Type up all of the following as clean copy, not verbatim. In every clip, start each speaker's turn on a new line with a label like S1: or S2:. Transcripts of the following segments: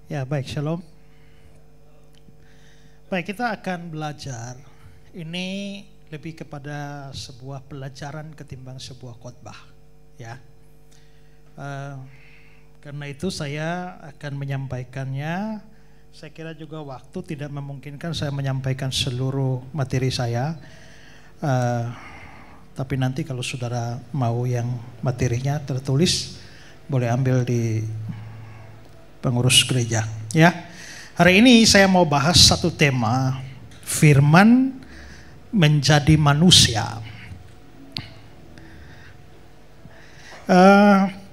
S1: Ya, baik, shalom. Baik, kita akan belajar. Ini lebih kepada sebuah pelajaran ketimbang sebuah khotbah, ya. Karena itu saya akan menyampaikannya. Saya kira juga waktu tidak memungkinkan saya menyampaikan seluruh materi saya. Tapi nanti kalau saudara mau yang materinya tertulis, boleh ambil di pengurus gereja, ya. Hari ini saya mau bahas satu tema, firman menjadi manusia.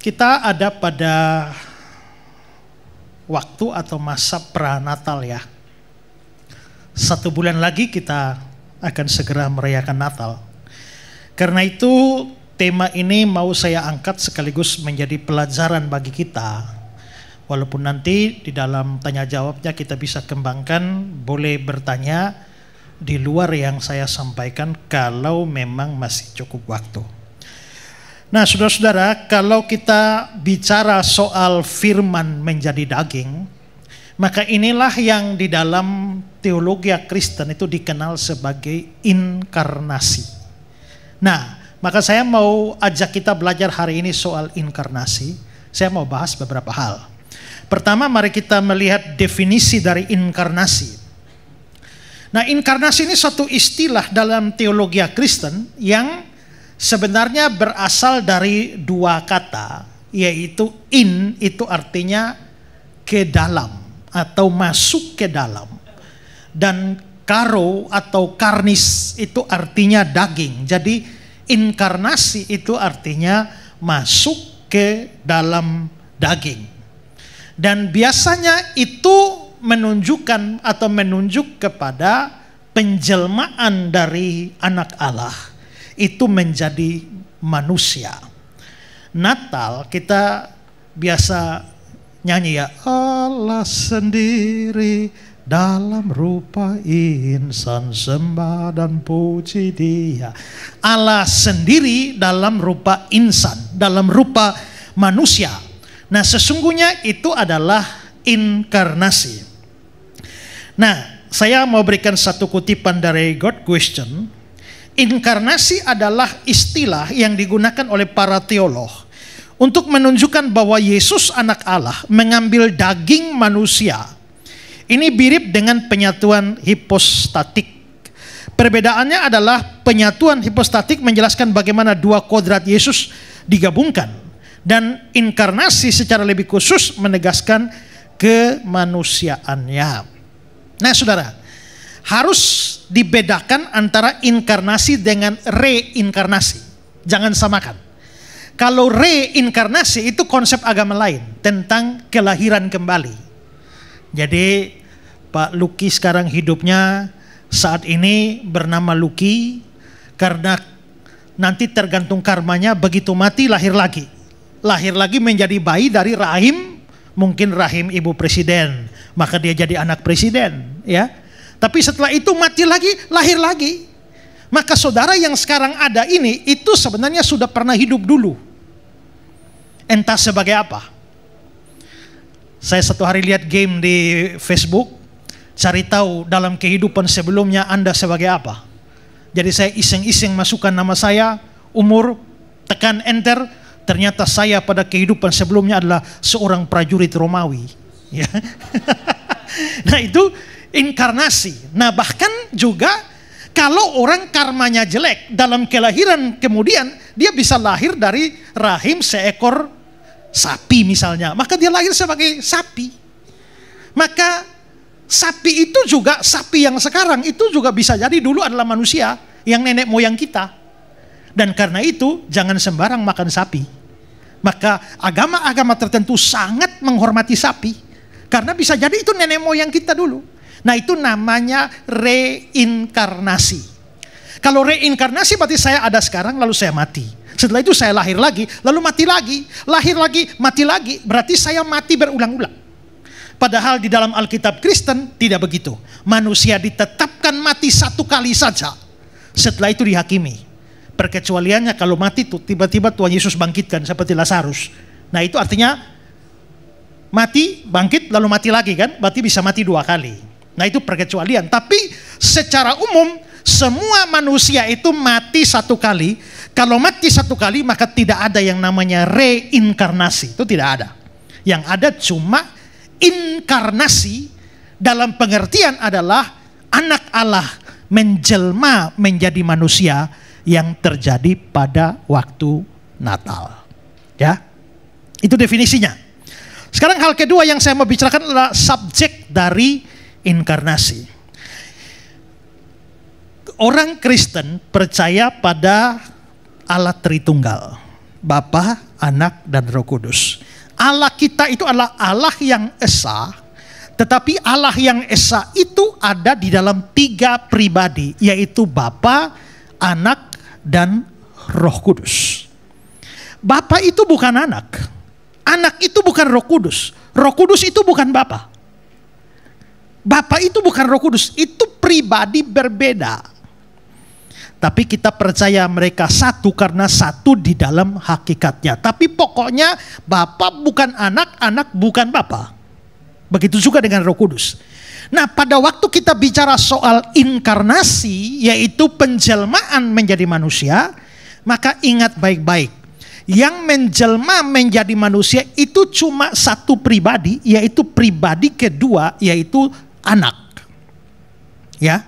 S1: Kita ada pada waktu atau masa pranatal, ya. 1 bulan lagi kita akan segera merayakan Natal. Karena itu tema ini mau saya angkat sekaligus menjadi pelajaran bagi kita. Walaupun nanti di dalam tanya jawabnya kita bisa kembangkan, boleh bertanya di luar yang saya sampaikan kalau memang masih cukup waktu. Nah, saudara-saudara, kalau kita bicara soal firman menjadi daging, maka inilah yang di dalam teologi Kristen itu dikenal sebagai inkarnasi. Nah, maka saya mau ajak kita belajar hari ini soal inkarnasi. Saya mau bahas beberapa hal. Pertama, mari kita melihat definisi dari inkarnasi. Nah, inkarnasi ini suatu istilah dalam teologi Kristen yang sebenarnya berasal dari dua kata, yaitu in itu artinya ke dalam atau masuk ke dalam, dan karo atau karnis itu artinya daging. Jadi inkarnasi itu artinya masuk ke dalam daging. Dan biasanya itu menunjukkan atau menunjuk kepada penjelmaan dari anak Allah itu menjadi manusia. Natal kita biasa nyanyi, ya, Allah sendiri dalam rupa insan, sembah dan puji Dia. Allah sendiri dalam rupa insan, dalam rupa manusia. Nah, sesungguhnya itu adalah inkarnasi. Nah, saya mau berikan satu kutipan dari God Question. Inkarnasi adalah istilah yang digunakan oleh para teolog untuk menunjukkan bahwa Yesus anak Allah mengambil daging manusia. Ini mirip dengan penyatuan hipostatik. Perbedaannya adalah penyatuan hipostatik menjelaskan bagaimana dua kodrat Yesus digabungkan. Dan inkarnasi secara lebih khusus menegaskan kemanusiaannya. Nah, saudara, harus dibedakan antara inkarnasi dengan reinkarnasi. Jangan samakan. Kalau reinkarnasi itu konsep agama lain tentang kelahiran kembali. Jadi Pak Luki sekarang hidupnya saat ini bernama Luki karena nanti tergantung karmanya, begitu mati lahir lagi. Lahir lagi menjadi bayi dari rahim, mungkin rahim ibu presiden, maka dia jadi anak presiden, ya. Tapi setelah itu mati lagi, lahir lagi. Maka saudara yang sekarang ada ini itu sebenarnya sudah pernah hidup dulu. Entah sebagai apa. Saya satu hari lihat game di Facebook, cari tahu dalam kehidupan sebelumnya Anda sebagai apa. Jadi saya iseng-iseng masukkan nama saya, umur, tekan enter. Ternyata saya pada kehidupan sebelumnya adalah seorang prajurit Romawi. Ya. Nah, itu inkarnasi. Nah, bahkan juga kalau orang karmanya jelek dalam kelahiran kemudian dia bisa lahir dari rahim seekor sapi misalnya. Maka dia lahir sebagai sapi. Maka sapi itu juga, sapi yang sekarang itu juga bisa jadi dulu adalah manusia yang nenek moyang kita. Dan karena itu jangan sembarang makan sapi. Maka agama-agama tertentu sangat menghormati sapi. Karena bisa jadi itu nenek moyang kita dulu. Nah, itu namanya reinkarnasi. Kalau reinkarnasi berarti saya ada sekarang lalu saya mati. Setelah itu saya lahir lagi, lalu mati lagi. Lahir lagi, mati lagi. Berarti saya mati berulang-ulang. Padahal di dalam Alkitab Kristen tidak begitu. Manusia ditetapkan mati satu kali saja. Setelah itu dihakimi. Perkecualiannya kalau mati itu tiba-tiba Tuhan Yesus bangkitkan seperti Lazarus. Nah, itu artinya Mati, bangkit, lalu mati lagi kan? Berarti bisa mati 2 kali. Nah itu perkecualian. Tapi secara umum semua manusia itu mati 1 kali. Kalau mati 1 kali maka tidak ada yang namanya reinkarnasi. Itu tidak ada. Yang ada cuma inkarnasi, dalam pengertian adalah anak Allah menjelma menjadi manusia yang terjadi pada waktu Natal. Ya, itu definisinya. Sekarang hal kedua yang saya mau bicarakan adalah subjek dari inkarnasi. Orang Kristen percaya pada Allah Tritunggal, Bapa, Anak, dan Roh Kudus. Allah kita itu adalah Allah yang esa, tetapi Allah yang esa itu ada di dalam 3 pribadi, yaitu Bapa, Anak, dan Roh Kudus. Bapa itu bukan anak. Anak itu bukan Roh Kudus. Roh Kudus itu bukan Bapa. Bapa itu bukan Roh Kudus. Itu pribadi berbeda. Tapi kita percaya mereka satu karena satu di dalam hakikatnya. Tapi pokoknya Bapa bukan anak, anak bukan Bapa. Begitu juga dengan Roh Kudus. Nah, pada waktu kita bicara soal inkarnasi, yaitu penjelmaan menjadi manusia, maka ingat baik-baik. Yang menjelma menjadi manusia itu cuma satu pribadi, yaitu pribadi kedua, yaitu anak. Ya,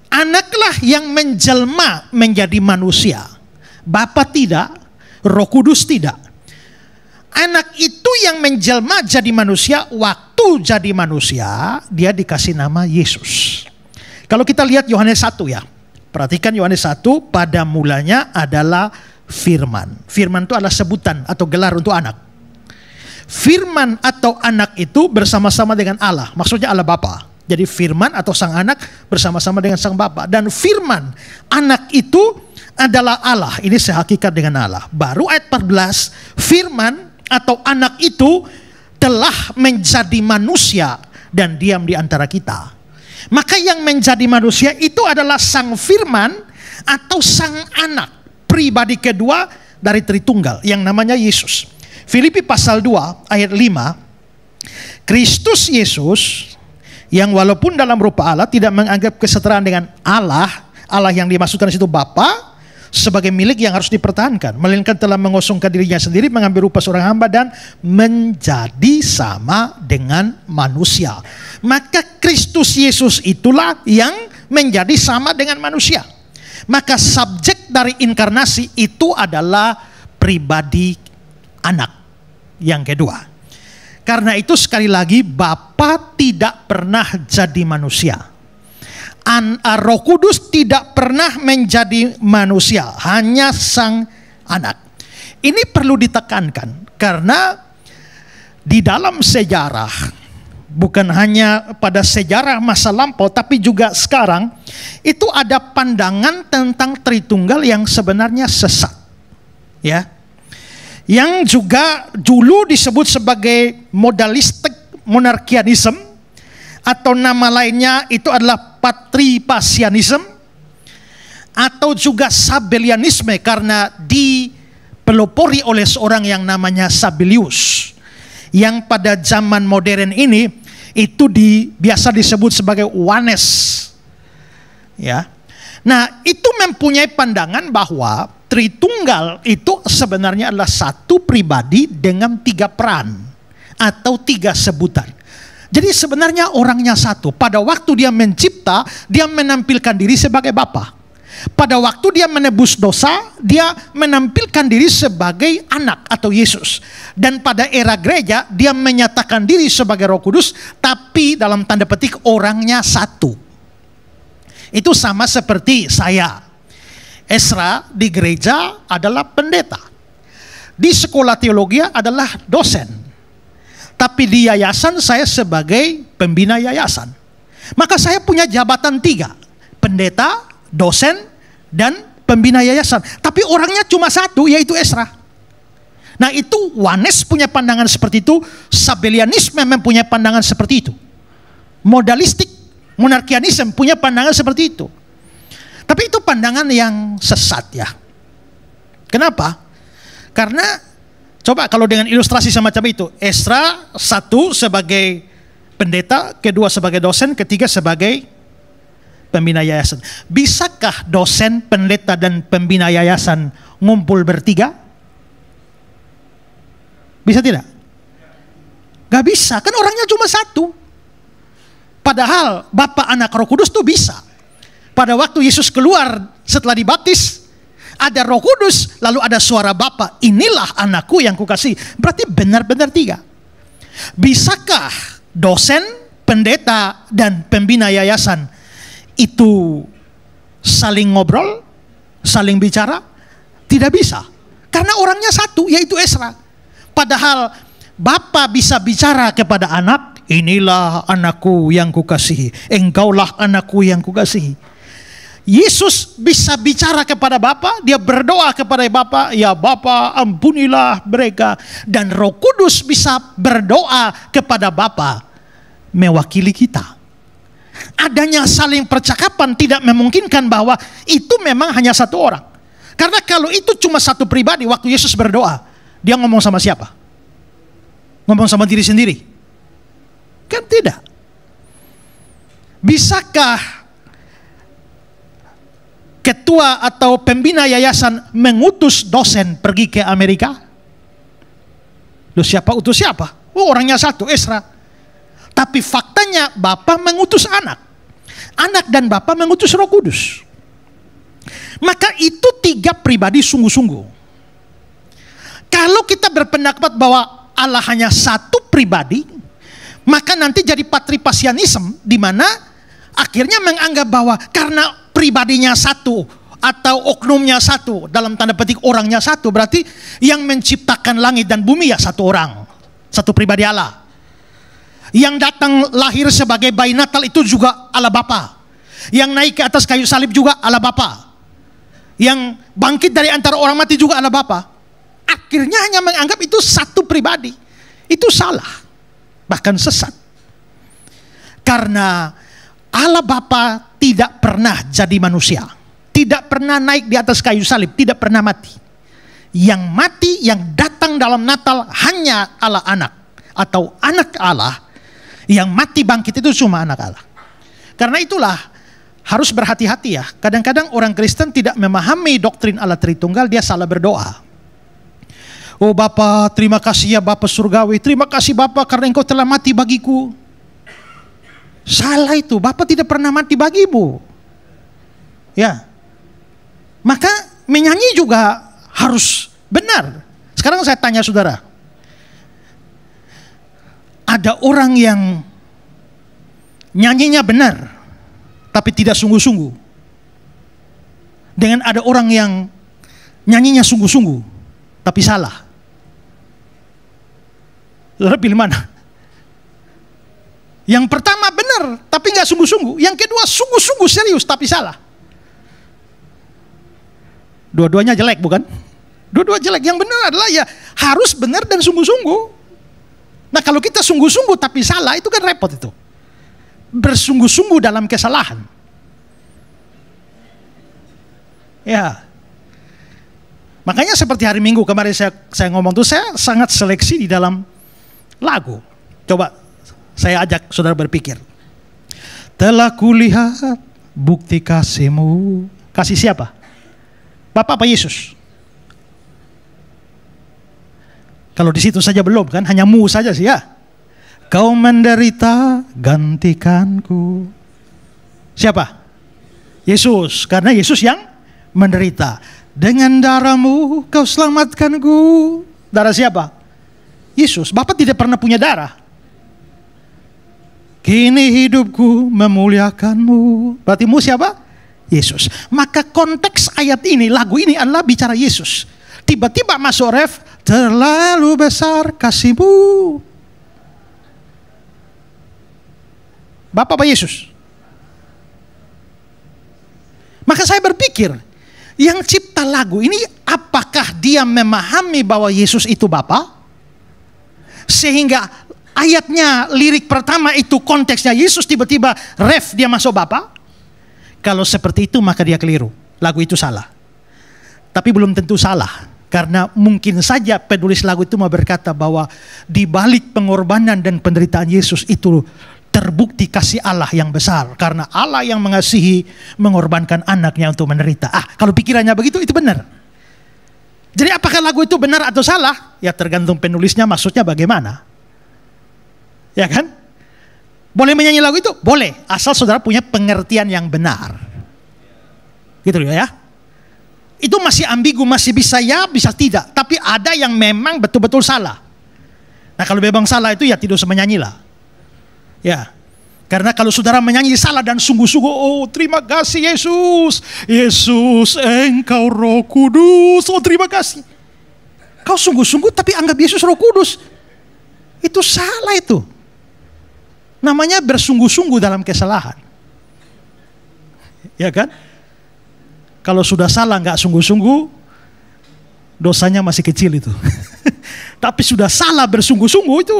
S1: anaklah yang menjelma menjadi manusia. Bapa tidak, Roh Kudus tidak. Anak itu yang menjelma jadi manusia. Waktu jadi manusia, dia dikasih nama Yesus. Kalau kita lihat Yohanes 1 ya, perhatikan Yohanes 1, pada mulanya adalah firman. Firman itu adalah sebutan atau gelar untuk anak. Firman atau anak itu bersama-sama dengan Allah. Maksudnya Allah Bapa. Jadi firman atau sang anak bersama-sama dengan sang Bapa. Dan firman anak itu adalah Allah. Ini sehakikat dengan Allah. Baru ayat 14, firman atau anak itu telah menjadi manusia dan diam di antara kita. Maka yang menjadi manusia itu adalah sang firman atau sang anak, pribadi kedua dari Tritunggal yang namanya Yesus. Filipi pasal 2 ayat 5, Kristus Yesus yang walaupun dalam rupa Allah tidak menganggap kesetaraan dengan Allah yang dimaksudkan situ Bapa, sebagai milik yang harus dipertahankan, melainkan telah mengosongkan dirinya sendiri, mengambil rupa seorang hamba dan menjadi sama dengan manusia. Maka Kristus Yesus itulah yang menjadi sama dengan manusia. Maka subjek dari inkarnasi itu adalah pribadi anak yang kedua. Karena itu sekali lagi Bapa tidak pernah jadi manusia. Roh Kudus tidak pernah menjadi manusia, hanya sang anak. Ini perlu ditekankan karena di dalam sejarah, bukan hanya pada sejarah masa lampau tapi juga sekarang, itu ada pandangan tentang Tritunggal yang sebenarnya sesat. Ya. Yang juga dulu disebut sebagai modalistik monarkianisme, atau nama lainnya itu adalah patripasianisme, atau juga sabellianisme karena dipelopori oleh seorang yang namanya Sabellius, yang pada zaman modern ini itu biasa disebut sebagai Ones. Ya. Nah, itu mempunyai pandangan bahwa Tritunggal itu sebenarnya adalah satu pribadi dengan 3 peran atau 3 sebutan. Jadi sebenarnya orangnya satu. Pada waktu dia mencipta, dia menampilkan diri sebagai Bapa. Pada waktu dia menebus dosa, dia menampilkan diri sebagai anak atau Yesus. Dan pada era gereja, dia menyatakan diri sebagai Roh Kudus, tapi dalam tanda petik orangnya satu. Itu sama seperti saya. Esra di gereja adalah pendeta. Di sekolah teologi adalah dosen. Tapi di yayasan saya sebagai pembina yayasan. Maka saya punya jabatan 3. Pendeta, dosen, dan pembina yayasan. Tapi orangnya cuma satu, yaitu Esra. Nah itu Ones punya pandangan seperti itu. Sabellianisme mempunyai pandangan seperti itu. Modalistik, monarkianisme punya pandangan seperti itu. Tapi itu pandangan yang sesat ya. Kenapa? Karena Coba kalau dengan ilustrasi semacam itu, Ezra satu sebagai pendeta, kedua sebagai dosen, ketiga sebagai pembina yayasan. Bisakah dosen, pendeta, dan pembina yayasan ngumpul bertiga? Bisa tidak? Gak bisa, kan orangnya cuma satu. Padahal Bapa, Anak, Roh Kudus tuh bisa. Pada waktu Yesus keluar setelah dibaptis, ada Roh Kudus, lalu ada suara Bapa, inilah anakku yang kukasihi. Berarti benar-benar tiga. Bisakah dosen, pendeta, dan pembina yayasan itu saling ngobrol, saling bicara? Tidak bisa. Karena orangnya satu, yaitu Ezra. Padahal Bapa bisa bicara kepada anak, inilah anakku yang kukasihi, engkaulah anakku yang kukasihi. Yesus bisa bicara kepada Bapa, dia berdoa kepada Bapa, ya Bapa ampunilah mereka. Dan Roh Kudus bisa berdoa kepada Bapa, mewakili kita. Adanya saling percakapan tidak memungkinkan bahwa itu memang hanya satu orang. Karena kalau itu cuma satu pribadi, waktu Yesus berdoa, dia ngomong sama siapa? Ngomong sama diri sendiri? Kan tidak. Bisakah ketua atau pembina yayasan mengutus dosen pergi ke Amerika? Loh, siapa utus siapa? Oh, orangnya satu, Ezra. Tapi faktanya Bapa mengutus anak. Anak dan Bapa mengutus Roh Kudus. Maka itu tiga pribadi sungguh-sungguh. Kalau kita berpendapat bahwa Allah hanya satu pribadi, maka nanti jadi patripasianisme, di mana akhirnya menganggap bahwa karena pribadinya satu atau oknumnya satu, dalam tanda petik orangnya satu, berarti yang menciptakan langit dan bumi ya satu orang, satu pribadi Allah. Yang datang lahir sebagai bayi Natal itu juga Allah Bapa. Yang naik ke atas kayu salib juga Allah Bapa. Yang bangkit dari antara orang mati juga Allah Bapa. Akhirnya hanya menganggap itu satu pribadi. Itu salah, bahkan sesat. Karena Allah Bapa tidak pernah jadi manusia, tidak pernah naik di atas kayu salib, tidak pernah mati. Yang mati, yang datang dalam Natal hanya Allah Anak atau Anak Allah. Yang mati bangkit itu cuma Anak Allah. Karena itulah harus berhati-hati ya. Kadang-kadang orang Kristen tidak memahami doktrin Allah Tritunggal, dia salah berdoa. Oh Bapa, terima kasih ya Bapa surgawi, terima kasih Bapa karena Engkau telah mati bagiku. Salah itu, Bapa tidak pernah mati bagimu. Ya. Maka menyanyi juga harus benar. Sekarang saya tanya saudara. Ada orang yang nyanyinya benar, tapi tidak sungguh-sungguh. Dengan ada orang yang nyanyinya sungguh-sungguh, tapi salah. Saudara pilih mana? Yang pertama benar, tapi nggak sungguh-sungguh. Yang kedua sungguh-sungguh serius, tapi salah. Dua-duanya jelek, bukan? Dua-dua jelek. Yang benar adalah ya harus benar dan sungguh-sungguh. Nah kalau kita sungguh-sungguh tapi salah, itu kan repot itu. Bersungguh-sungguh dalam kesalahan. Ya. Makanya seperti hari Minggu kemarin saya ngomong tuh, saya sangat seleksi di dalam lagu. Coba saya ajak saudara berpikir. Telah kulihat bukti kasih-Mu. Kasih siapa? Bapa apa Yesus? Kalau di situ saja belum kan, hanya mu saja sih ya. Kau menderita gantikanku. Siapa? Yesus, karena Yesus yang menderita. Dengan darah-Mu kau selamatkanku. Darah siapa? Yesus. Bapa tidak pernah punya darah. Kini hidupku memuliakan-Mu. Berarti mu siapa? Yesus. Maka konteks ayat ini, lagu ini adalah bicara Yesus. Tiba-tiba masuk ref, terlalu besar kasih-Mu. Bapa apa Yesus? Maka saya berpikir, yang cipta lagu ini apakah dia memahami bahwa Yesus itu Bapa? Sehingga ayatnya, lirik pertama itu konteksnya Yesus, tiba-tiba ref dia masuk Bapa? Kalau seperti itu maka dia keliru. Lagu itu salah. Tapi belum tentu salah. Karena mungkin saja penulis lagu itu mau berkata bahwa di balik pengorbanan dan penderitaan Yesus itu terbukti kasih Allah yang besar. Karena Allah yang mengasihi mengorbankan anaknya untuk menderita. Kalau pikirannya begitu itu benar. Jadi apakah lagu itu benar atau salah? Ya tergantung penulisnya maksudnya bagaimana. Ya kan? Boleh menyanyi lagu itu? Boleh. Asal saudara punya pengertian yang benar. Gitu ya. Itu masih ambigu, masih bisa ya, bisa tidak. Tapi ada yang memang betul-betul salah. Nah kalau memang salah itu ya tidak usah menyanyilah. Ya, karena kalau saudara menyanyi salah dan sungguh-sungguh, oh terima kasih Yesus, Yesus Engkau Roh Kudus, oh terima kasih. Kau sungguh-sungguh tapi anggap Yesus Roh Kudus, itu salah itu. Namanya bersungguh-sungguh dalam kesalahan. Ya kan? Kalau sudah salah nggak sungguh-sungguh, dosanya masih kecil itu. Tapi sudah salah bersungguh-sungguh itu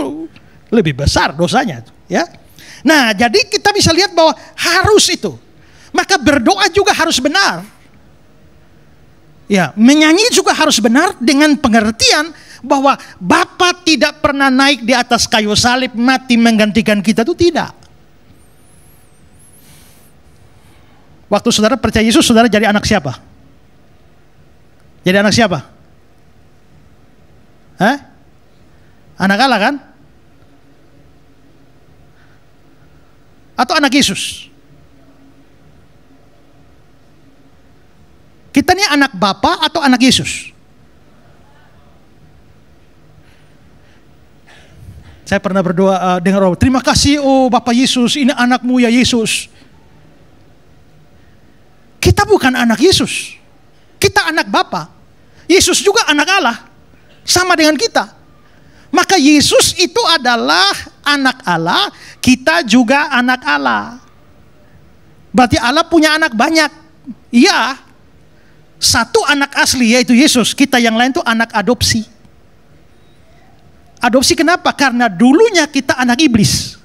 S1: lebih besar dosanya. Ya. Nah jadi kita bisa lihat bahwa harus itu. Maka berdoa juga harus benar. Ya, menyanyi juga harus benar dengan pengertian bahwa Bapa tidak pernah naik di atas kayu salib mati menggantikan kita, itu tidak. Waktu saudara percaya Yesus, saudara jadi anak siapa? Jadi anak siapa? Anak Allah kan? Atau anak Yesus? Kita ini anak Bapa atau anak Yesus? Saya pernah berdoa dengar orang, terima kasih oh Bapak Yesus, ini anakmu ya Yesus. Kita bukan anak Yesus, kita anak Bapa. Yesus juga anak Allah, sama dengan kita. Maka Yesus itu adalah anak Allah, kita juga anak Allah. Berarti Allah punya anak banyak. Iya, satu anak asli yaitu Yesus, kita yang lain itu anak adopsi. Adopsi kenapa? Karena dulunya kita anak iblis.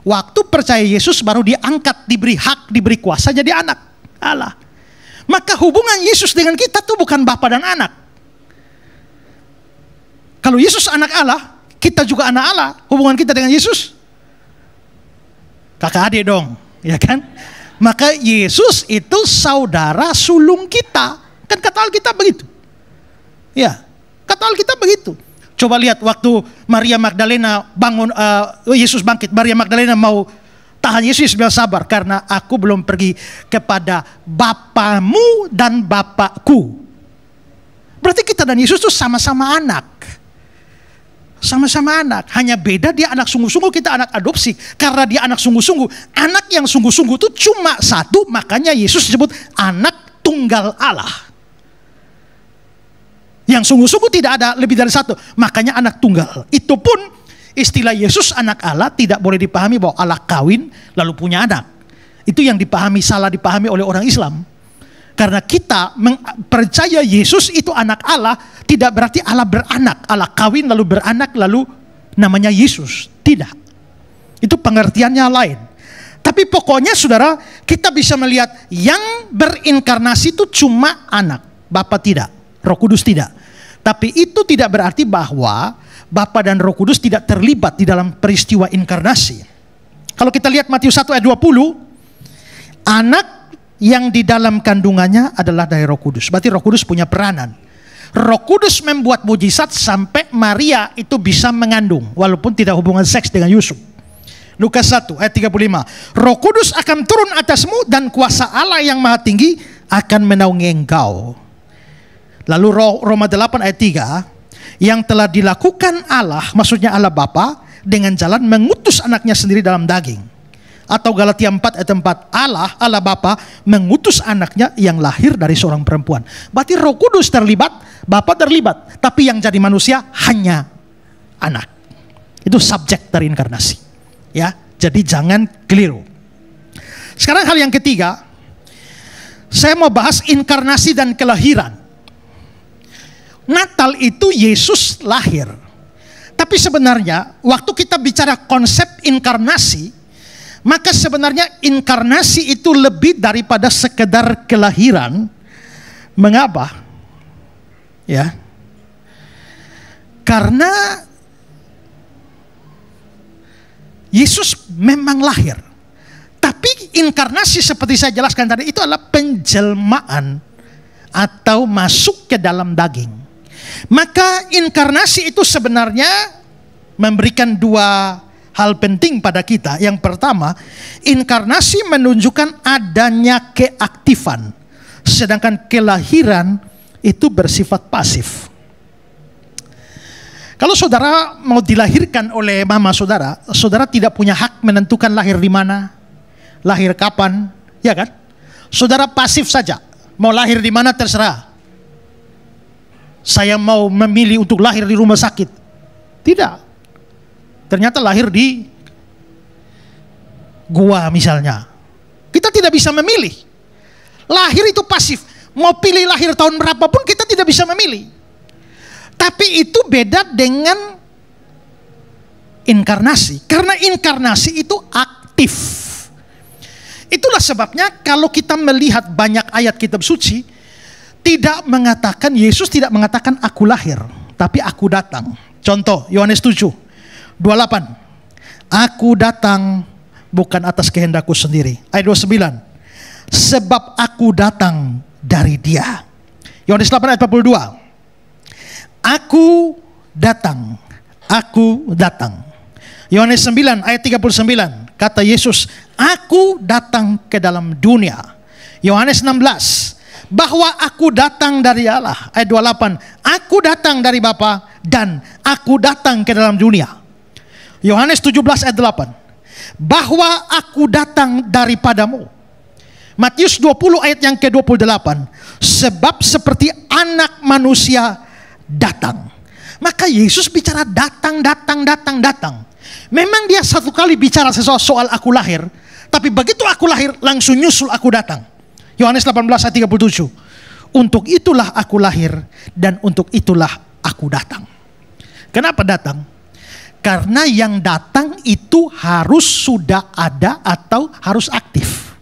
S1: Waktu percaya Yesus baru diangkat, diberi hak, diberi kuasa jadi anak Allah. Maka hubungan Yesus dengan kita tuh bukan Bapa dan anak. Kalau Yesus anak Allah, kita juga anak Allah. Hubungan kita dengan Yesus kakak adik dong, ya kan? Maka Yesus itu saudara sulung kita. Kan kata Alkitab begitu. Ya, kata Alkitab begitu. Coba lihat waktu Maria Magdalena bangun, Yesus bangkit, Maria Magdalena mau tahan Yesus, bilang sabar karena aku belum pergi kepada Bapamu dan Bapakku. Berarti kita dan Yesus itu sama-sama anak. Sama-sama anak, hanya beda dia anak sungguh-sungguh, kita anak adopsi. Karena dia anak sungguh-sungguh, anak yang sungguh-sungguh itu cuma satu, makanya Yesus disebut anak tunggal Allah. Yang sungguh-sungguh tidak ada lebih dari satu, makanya anak tunggal. Itu pun istilah Yesus anak Allah tidak boleh dipahami bahwa Allah kawin lalu punya anak. Itu yang salah dipahami oleh orang Islam. Karena kita percaya Yesus itu anak Allah, tidak berarti Allah beranak. Allah kawin lalu beranak lalu namanya Yesus. Tidak. Itu pengertiannya lain. Tapi pokoknya saudara, kita bisa melihat yang berinkarnasi itu cuma anak. Bapa tidak, Roh Kudus tidak. Tapi itu tidak berarti bahwa Bapa dan Roh Kudus tidak terlibat di dalam peristiwa inkarnasi. Kalau kita lihat Matius 1 ayat 20, anak yang di dalam kandungannya adalah dari Roh Kudus. Berarti Roh Kudus punya peranan. Roh Kudus membuat mujizat sampai Maria itu bisa mengandung walaupun tidak hubungan seks dengan Yusuf. Lukas 1 ayat 35. Roh Kudus akan turun atasmu dan kuasa Allah yang maha tinggi akan menaungi engkau. Lalu Roma 8 ayat 3, yang telah dilakukan Allah, maksudnya Allah Bapa, dengan jalan mengutus anaknya sendiri dalam daging. Atau Galatia 4 ayat 4, Allah Bapa mengutus anaknya yang lahir dari seorang perempuan. Berarti Roh Kudus terlibat, Bapa terlibat, tapi yang jadi manusia hanya anak. Itu subjek dari inkarnasi. Ya, jadi jangan keliru. Sekarang hal yang ketiga, saya mau bahas inkarnasi dan kelahiran. Natal itu Yesus lahir. Tapi sebenarnya waktu kita bicara konsep inkarnasi, maka sebenarnya inkarnasi itu lebih daripada sekedar kelahiran. Mengapa? Ya. Karena Yesus memang lahir. Tapi inkarnasi seperti saya jelaskan tadi itu adalah penjelmaan atau masuk ke dalam daging. Maka inkarnasi itu sebenarnya memberikan dua hal penting pada kita. Yang pertama, inkarnasi menunjukkan adanya keaktifan, sedangkan kelahiran itu bersifat pasif. Kalau saudara mau dilahirkan oleh mama saudara, saudara tidak punya hak menentukan lahir di mana, lahir kapan, ya kan? Saudara pasif saja, mau lahir di mana terserah. Saya mau memilih untuk lahir di rumah sakit. Tidak. Ternyata lahir di gua misalnya. Kita tidak bisa memilih. Lahir itu pasif. Mau pilih lahir tahun berapapun kita tidak bisa memilih. Tapi itu beda dengan inkarnasi. Karena inkarnasi itu aktif. Itulah sebabnya kalau kita melihat banyak ayat kitab suci, tidak mengatakan, Yesus tidak mengatakan aku lahir, tapi aku datang. Contoh, Yohanes 7, 28. Aku datang bukan atas kehendakku sendiri. Ayat 29. Sebab aku datang dari Dia. Yohanes 8 ayat 42. Aku datang, aku datang. Yohanes 9 ayat 39, kata Yesus, aku datang ke dalam dunia. Yohanes 16, bahwa aku datang dari Allah. Ayat 28, aku datang dari Bapa dan aku datang ke dalam dunia. Yohanes 17 ayat 8, bahwa aku datang daripadamu. Matius 20 ayat yang ke-28, sebab seperti anak manusia datang. Maka Yesus bicara datang. Memang dia satu kali bicara sesuatu soal aku lahir, tapi begitu aku lahir langsung nyusul aku datang. Yohanes 18 ayat 37. Untuk itulah aku lahir dan untuk itulah aku datang. Kenapa datang? Karena yang datang itu harus sudah ada atau harus aktif.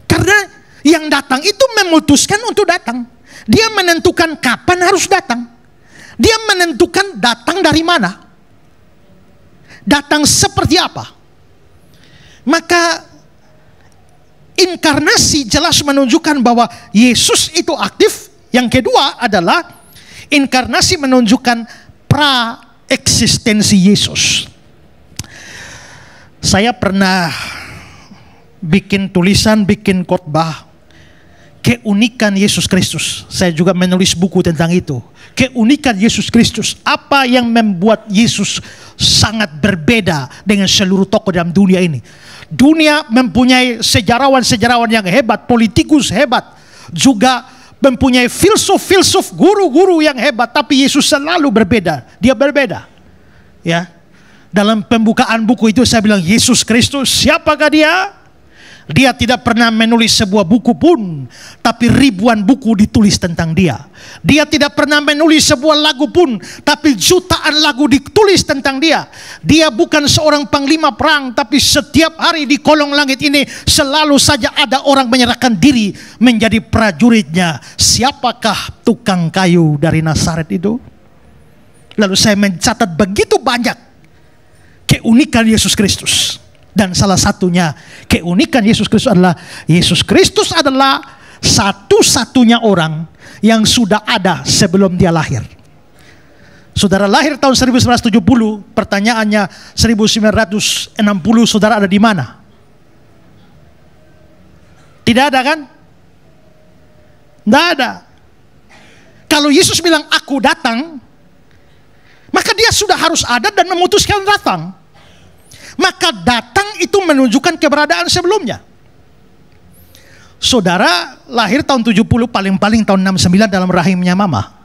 S1: Karena yang datang itu memutuskan untuk datang. Dia menentukan kapan harus datang. Dia menentukan datang dari mana. Datang seperti apa. Maka inkarnasi jelas menunjukkan bahwa Yesus itu aktif. Yang kedua adalah inkarnasi menunjukkan pra-eksistensi Yesus. Saya pernah bikin tulisan, bikin khotbah keunikan Yesus Kristus. Saya juga menulis buku tentang itu. Keunikan Yesus Kristus. Apa yang membuat Yesus sangat berbeda dengan seluruh tokoh dalam dunia ini. Dunia mempunyai sejarawan-sejarawan yang hebat, politikus hebat, juga mempunyai filsuf-filsuf, guru-guru yang hebat. Tapi Yesus selalu berbeda. Dia berbeda. Ya. Dalam pembukaan buku itu saya bilang, Yesus Kristus, siapakah dia? Dia tidak pernah menulis sebuah buku pun, tapi ribuan buku ditulis tentang dia. Dia tidak pernah menulis sebuah lagu pun, tapi jutaan lagu ditulis tentang dia. Dia bukan seorang panglima perang, tapi setiap hari di kolong langit ini selalu saja ada orang menyerahkan diri menjadi prajuritnya. Siapakah tukang kayu dari Nazaret itu? Lalu saya mencatat begitu banyak keunikan Yesus Kristus. Dan salah satunya keunikan Yesus Kristus adalah Yesus Kristus adalah satu-satunya orang yang sudah ada sebelum dia lahir. Saudara lahir tahun 1970, pertanyaannya 1960 saudara ada di mana? Tidak ada kan? Tidak ada. Kalau Yesus bilang aku datang, maka dia sudah harus ada dan memutuskan datang. Maka datang itu menunjukkan keberadaan sebelumnya. Saudara lahir tahun 70, paling-paling tahun 69 dalam rahimnya mama.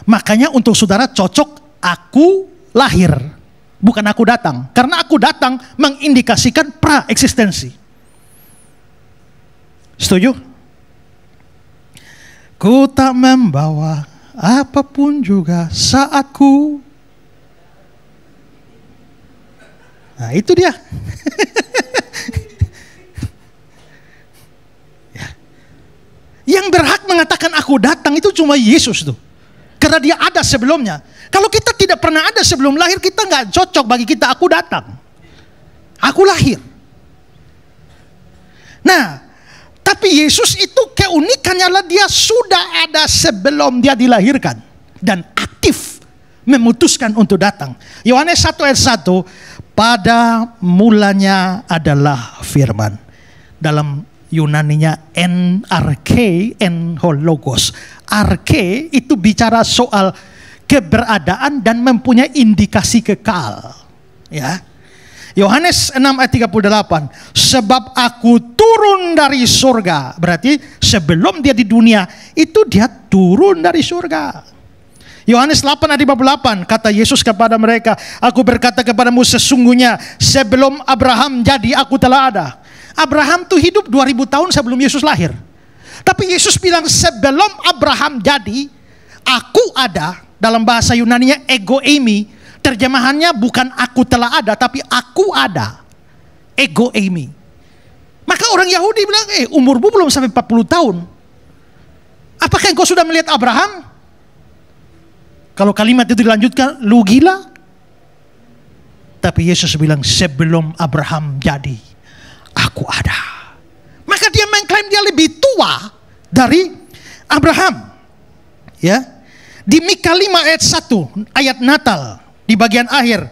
S1: Makanya untuk saudara cocok aku lahir, bukan aku datang. Karena aku datang mengindikasikan pra-eksistensi. Setuju? Ku tak membawa apapun juga saatku. Nah itu dia. Yang berhak mengatakan aku datang itu cuma Yesus tuh. karena dia ada sebelumnya. Kalau kita tidak pernah ada sebelum lahir, kita nggak cocok bagi kita. Aku datang, aku lahir. Nah, tapi Yesus itu keunikannya adalah dia sudah ada sebelum dia dilahirkan dan aktif memutuskan untuk datang. Yohanes 1 ayat 1, pada mulanya adalah firman. Dalam Yunaninya NRK, logos. Arke itu bicara soal keberadaan dan mempunyai indikasi kekal. Ya. Yohanes 6 ayat 38, sebab aku turun dari surga. Berarti sebelum dia di dunia itu dia turun dari surga. Yohanes 8 ayat 58, kata Yesus kepada mereka, aku berkata kepadamu sesungguhnya sebelum Abraham jadi aku telah ada. Abraham tuh hidup 2000 tahun sebelum Yesus lahir. Tapi Yesus bilang sebelum Abraham jadi, aku ada. Dalam bahasa Yunaninya ego eimi. Terjemahannya bukan aku telah ada, tapi aku ada. Ego eimi. Maka orang Yahudi bilang, umurmu belum sampai 40 tahun. Apakah engkau sudah melihat Abraham? Kalau kalimat itu dilanjutkan, lu gila? Tapi Yesus bilang sebelum Abraham jadi, aku ada. Maka dia mengklaim dia lebih tua dari Abraham. Ya. Di Mika 5 ayat 1, ayat Natal, di bagian akhir,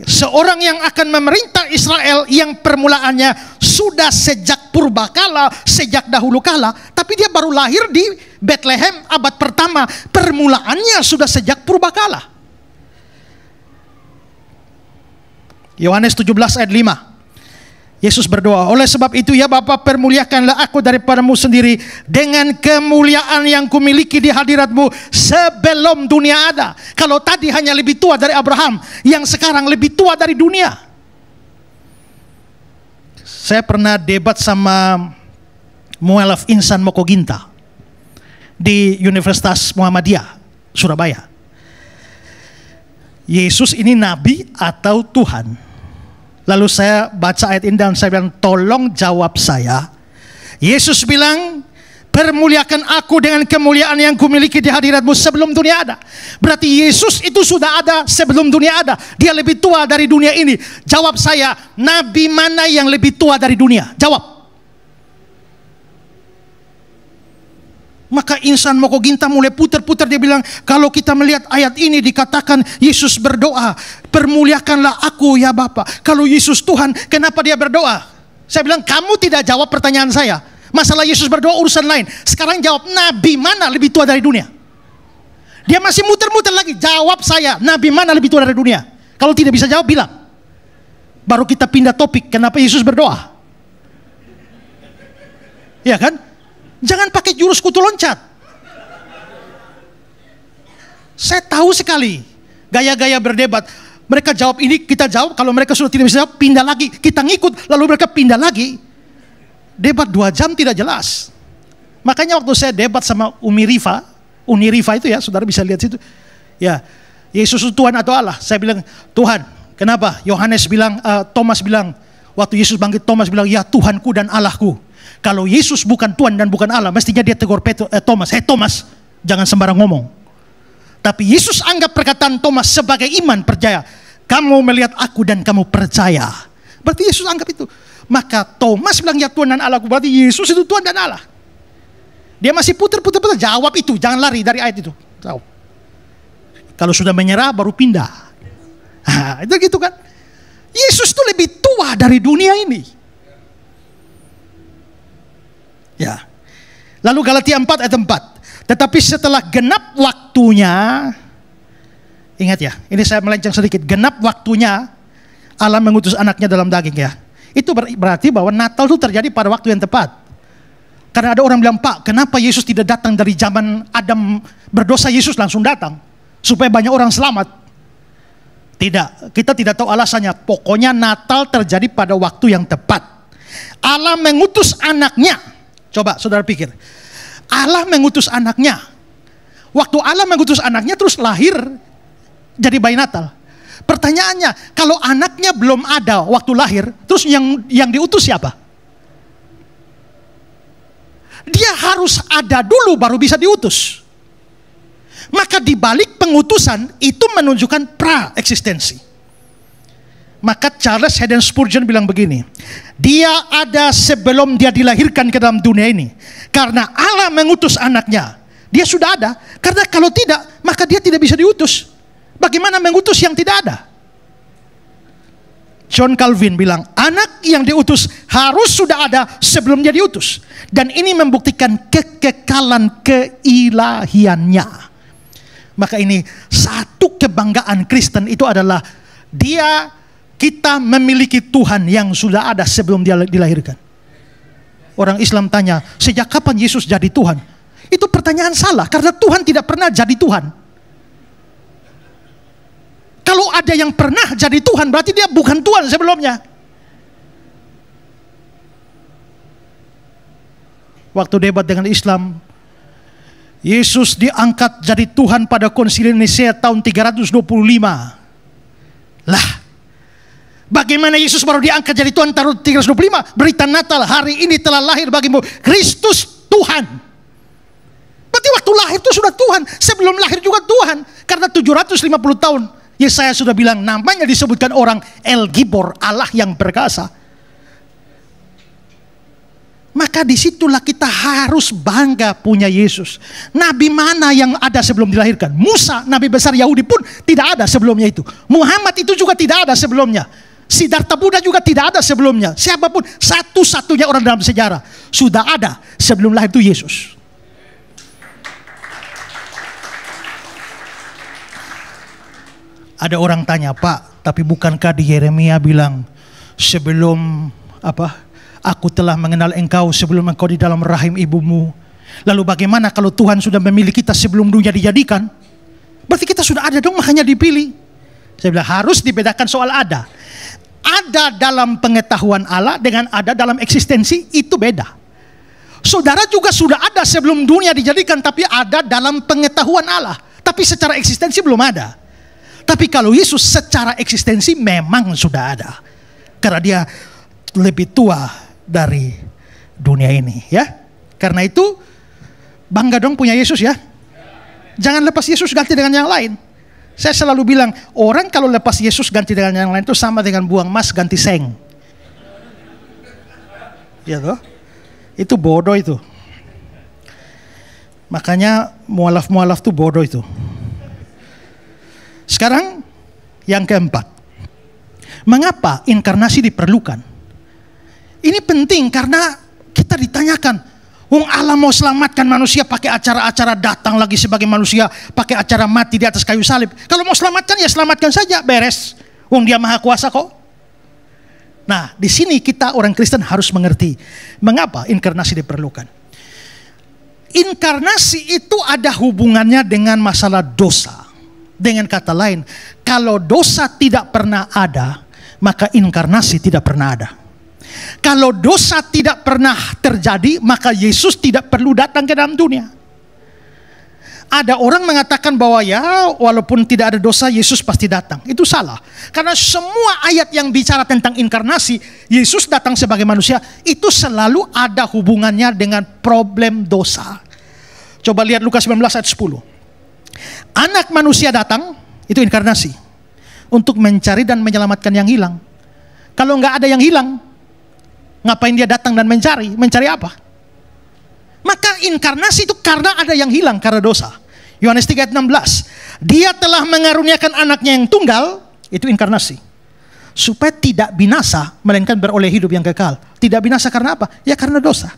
S1: seorang yang akan memerintah Israel yang permulaannya sudah sejak purbakala, sejak dahulu kala, tapi dia baru lahir di Bethlehem abad pertama. Permulaannya sudah sejak purbakala. Yohanes 17 ayat 5. Yesus berdoa, oleh sebab itu ya Bapa, permuliakanlah aku daripadamu sendiri dengan kemuliaan yang kumiliki di hadiratmu sebelum dunia ada. Kalau tadi hanya lebih tua dari Abraham, yang sekarang lebih tua dari dunia. Saya pernah debat sama Mu'alaf Insan Moko Ginta di Universitas Muhammadiyah, Surabaya. Yesus ini nabi atau Tuhan? Lalu saya baca ayat ini dan saya bilang, tolong jawab saya. Yesus bilang, permuliakan aku dengan kemuliaan yang kumiliki di hadiratmu sebelum dunia ada. Berarti Yesus itu sudah ada sebelum dunia ada. Dia lebih tua dari dunia ini. Jawab saya, nabi mana yang lebih tua dari dunia? Jawab. Maka Insan Moko Ginta mulai putar-putar, dia bilang, kalau kita melihat ayat ini dikatakan Yesus berdoa, permuliakanlah aku ya Bapa. Kalau Yesus Tuhan, kenapa dia berdoa? Saya bilang, kamu tidak jawab pertanyaan saya. Masalah Yesus berdoa urusan lain. Sekarang jawab, nabi mana lebih tua dari dunia? Dia masih muter-muter lagi, jawab saya, nabi mana lebih tua dari dunia? Kalau tidak bisa jawab, bilang. Baru kita pindah topik, kenapa Yesus berdoa? Ya kan? Jangan pakai jurus kutu loncat. Saya tahu sekali gaya-gaya berdebat. Mereka jawab ini, kita jawab. Kalau mereka sudah tidak bisa jawab, pindah lagi. Kita ngikut, lalu mereka pindah lagi. Debat 2 jam tidak jelas. Makanya waktu saya debat sama Uni Rifa itu ya, saudara bisa lihat situ. Ya, Yesus itu Tuhan atau Allah? Saya bilang, Tuhan. Kenapa? Thomas bilang, waktu Yesus bangkit, Thomas bilang, ya Tuhanku dan Allahku. Kalau Yesus bukan Tuhan dan bukan Allah, mestinya dia tegur Thomas, hei Thomas, jangan sembarang ngomong. Tapi Yesus anggap perkataan Thomas sebagai iman, percaya. Kamu melihat aku dan kamu percaya. Berarti Yesus anggap itu. Maka Thomas bilang ya Tuhan dan Allahku, berarti Yesus itu Tuhan dan Allah. Dia masih putar-putar, jawab itu, jangan lari dari ayat itu. Tahu. Kalau sudah menyerah baru pindah. Nah, itu gitu kan. Yesus itu lebih tua dari dunia ini. Ya. Lalu Galatia 4 ayat 4. Tetapi setelah genap waktunya, ingat ya, ini saya melenceng sedikit. Genap waktunya Allah mengutus anaknya dalam daging ya. Itu berarti bahwa Natal itu terjadi pada waktu yang tepat. Karena ada orang bilang, Pak, kenapa Yesus tidak datang dari zaman Adam berdosa, Yesus langsung datang supaya banyak orang selamat? Tidak, kita tidak tahu alasannya. Pokoknya Natal terjadi pada waktu yang tepat. Allah mengutus anaknya. Coba saudara pikir, Allah mengutus anaknya. Waktu Allah mengutus anaknya terus lahir jadi bayi Natal. Pertanyaannya, kalau anaknya belum ada waktu lahir, terus yang diutus siapa? Dia harus ada dulu baru bisa diutus. Maka di balik pengutusan itu menunjukkan pra-eksistensi. Maka Charles Haddon Spurgeon bilang begini, dia ada sebelum dia dilahirkan ke dalam dunia ini. Karena Allah mengutus anaknya, dia sudah ada. Karena kalau tidak, maka dia tidak bisa diutus. Bagaimana mengutus yang tidak ada? John Calvin bilang, anak yang diutus harus sudah ada sebelum dia diutus. Dan ini membuktikan kekekalan keilahiannya. Maka ini satu kebanggaan Kristen itu adalah kita memiliki Tuhan yang sudah ada sebelum dia dilahirkan. Orang Islam tanya, sejak kapan Yesus jadi Tuhan? Itu pertanyaan salah, karena Tuhan tidak pernah jadi Tuhan. Kalau ada yang pernah jadi Tuhan, berarti dia bukan Tuhan sebelumnya. Waktu debat dengan Islam, Yesus diangkat jadi Tuhan pada Konsili Nisea tahun 325. Lah, bagaimana Yesus baru diangkat jadi Tuhan tahun 325? Berita Natal, hari ini telah lahir bagimu Kristus Tuhan. Berarti waktu lahir itu sudah Tuhan, sebelum lahir juga Tuhan. Karena 750 tahun Yesaya sudah bilang, namanya disebutkan orang El Gibor, Allah yang perkasa. Maka disitulah kita harus bangga punya Yesus. Nabi mana yang ada sebelum dilahirkan? Musa, nabi besar Yahudi pun tidak ada sebelumnya itu. Muhammad itu juga tidak ada sebelumnya. Siddhartha Buddha juga tidak ada sebelumnya. Siapapun, satu-satunya orang dalam sejarah sudah ada sebelum lahir itu Yesus. Ada orang tanya, Pak, tapi bukankah di Yeremia bilang sebelum aku telah mengenal engkau sebelum engkau di dalam rahim ibumu. Lalu bagaimana kalau Tuhan sudah memilih kita sebelum dunia dijadikan? Berarti kita sudah ada dong, makanya dipilih. Saya bilang harus dibedakan soal ada. Ada dalam pengetahuan Allah dengan ada dalam eksistensi, itu beda. Saudara juga sudah ada sebelum dunia dijadikan, tapi ada dalam pengetahuan Allah. Tapi secara eksistensi belum ada. Tapi kalau Yesus secara eksistensi memang sudah ada. Karena dia lebih tua dari dunia ini, ya. Karena itu bangga dong punya Yesus, ya. Jangan lepas Yesus ganti dengan yang lain. Saya selalu bilang, orang kalau lepas Yesus ganti dengan yang lain itu sama dengan buang emas ganti seng. Ya toh? Itu bodoh itu. Makanya mualaf-mualaf itu bodoh itu. Sekarang yang keempat, mengapa inkarnasi diperlukan? Ini penting karena kita ditanyakan, wong Allah mau selamatkan manusia pakai acara-acara datang lagi sebagai manusia, pakai acara mati di atas kayu salib. Kalau mau selamatkan ya selamatkan saja, beres. Wong dia maha kuasa kok. Nah, di sini kita orang Kristen harus mengerti mengapa inkarnasi diperlukan. Inkarnasi itu ada hubungannya dengan masalah dosa. Dengan kata lain, kalau dosa tidak pernah ada, maka inkarnasi tidak pernah ada. Kalau dosa tidak pernah terjadi, maka Yesus tidak perlu datang ke dalam dunia. Ada orang mengatakan bahwa ya walaupun tidak ada dosa, Yesus pasti datang. Itu salah. Karena semua ayat yang bicara tentang inkarnasi, Yesus datang sebagai manusia, itu selalu ada hubungannya dengan problem dosa. Coba lihat Lukas 19 ayat 10. Anak manusia datang, itu inkarnasi, untuk mencari dan menyelamatkan yang hilang. Kalau nggak ada yang hilang, ngapain dia datang dan mencari? Mencari apa? Maka inkarnasi itu karena ada yang hilang karena dosa. Yohanes 3 ayat 16. Dia telah mengaruniakan anaknya yang tunggal, itu inkarnasi, supaya tidak binasa, melainkan beroleh hidup yang kekal. Tidak binasa karena apa? Ya karena dosa.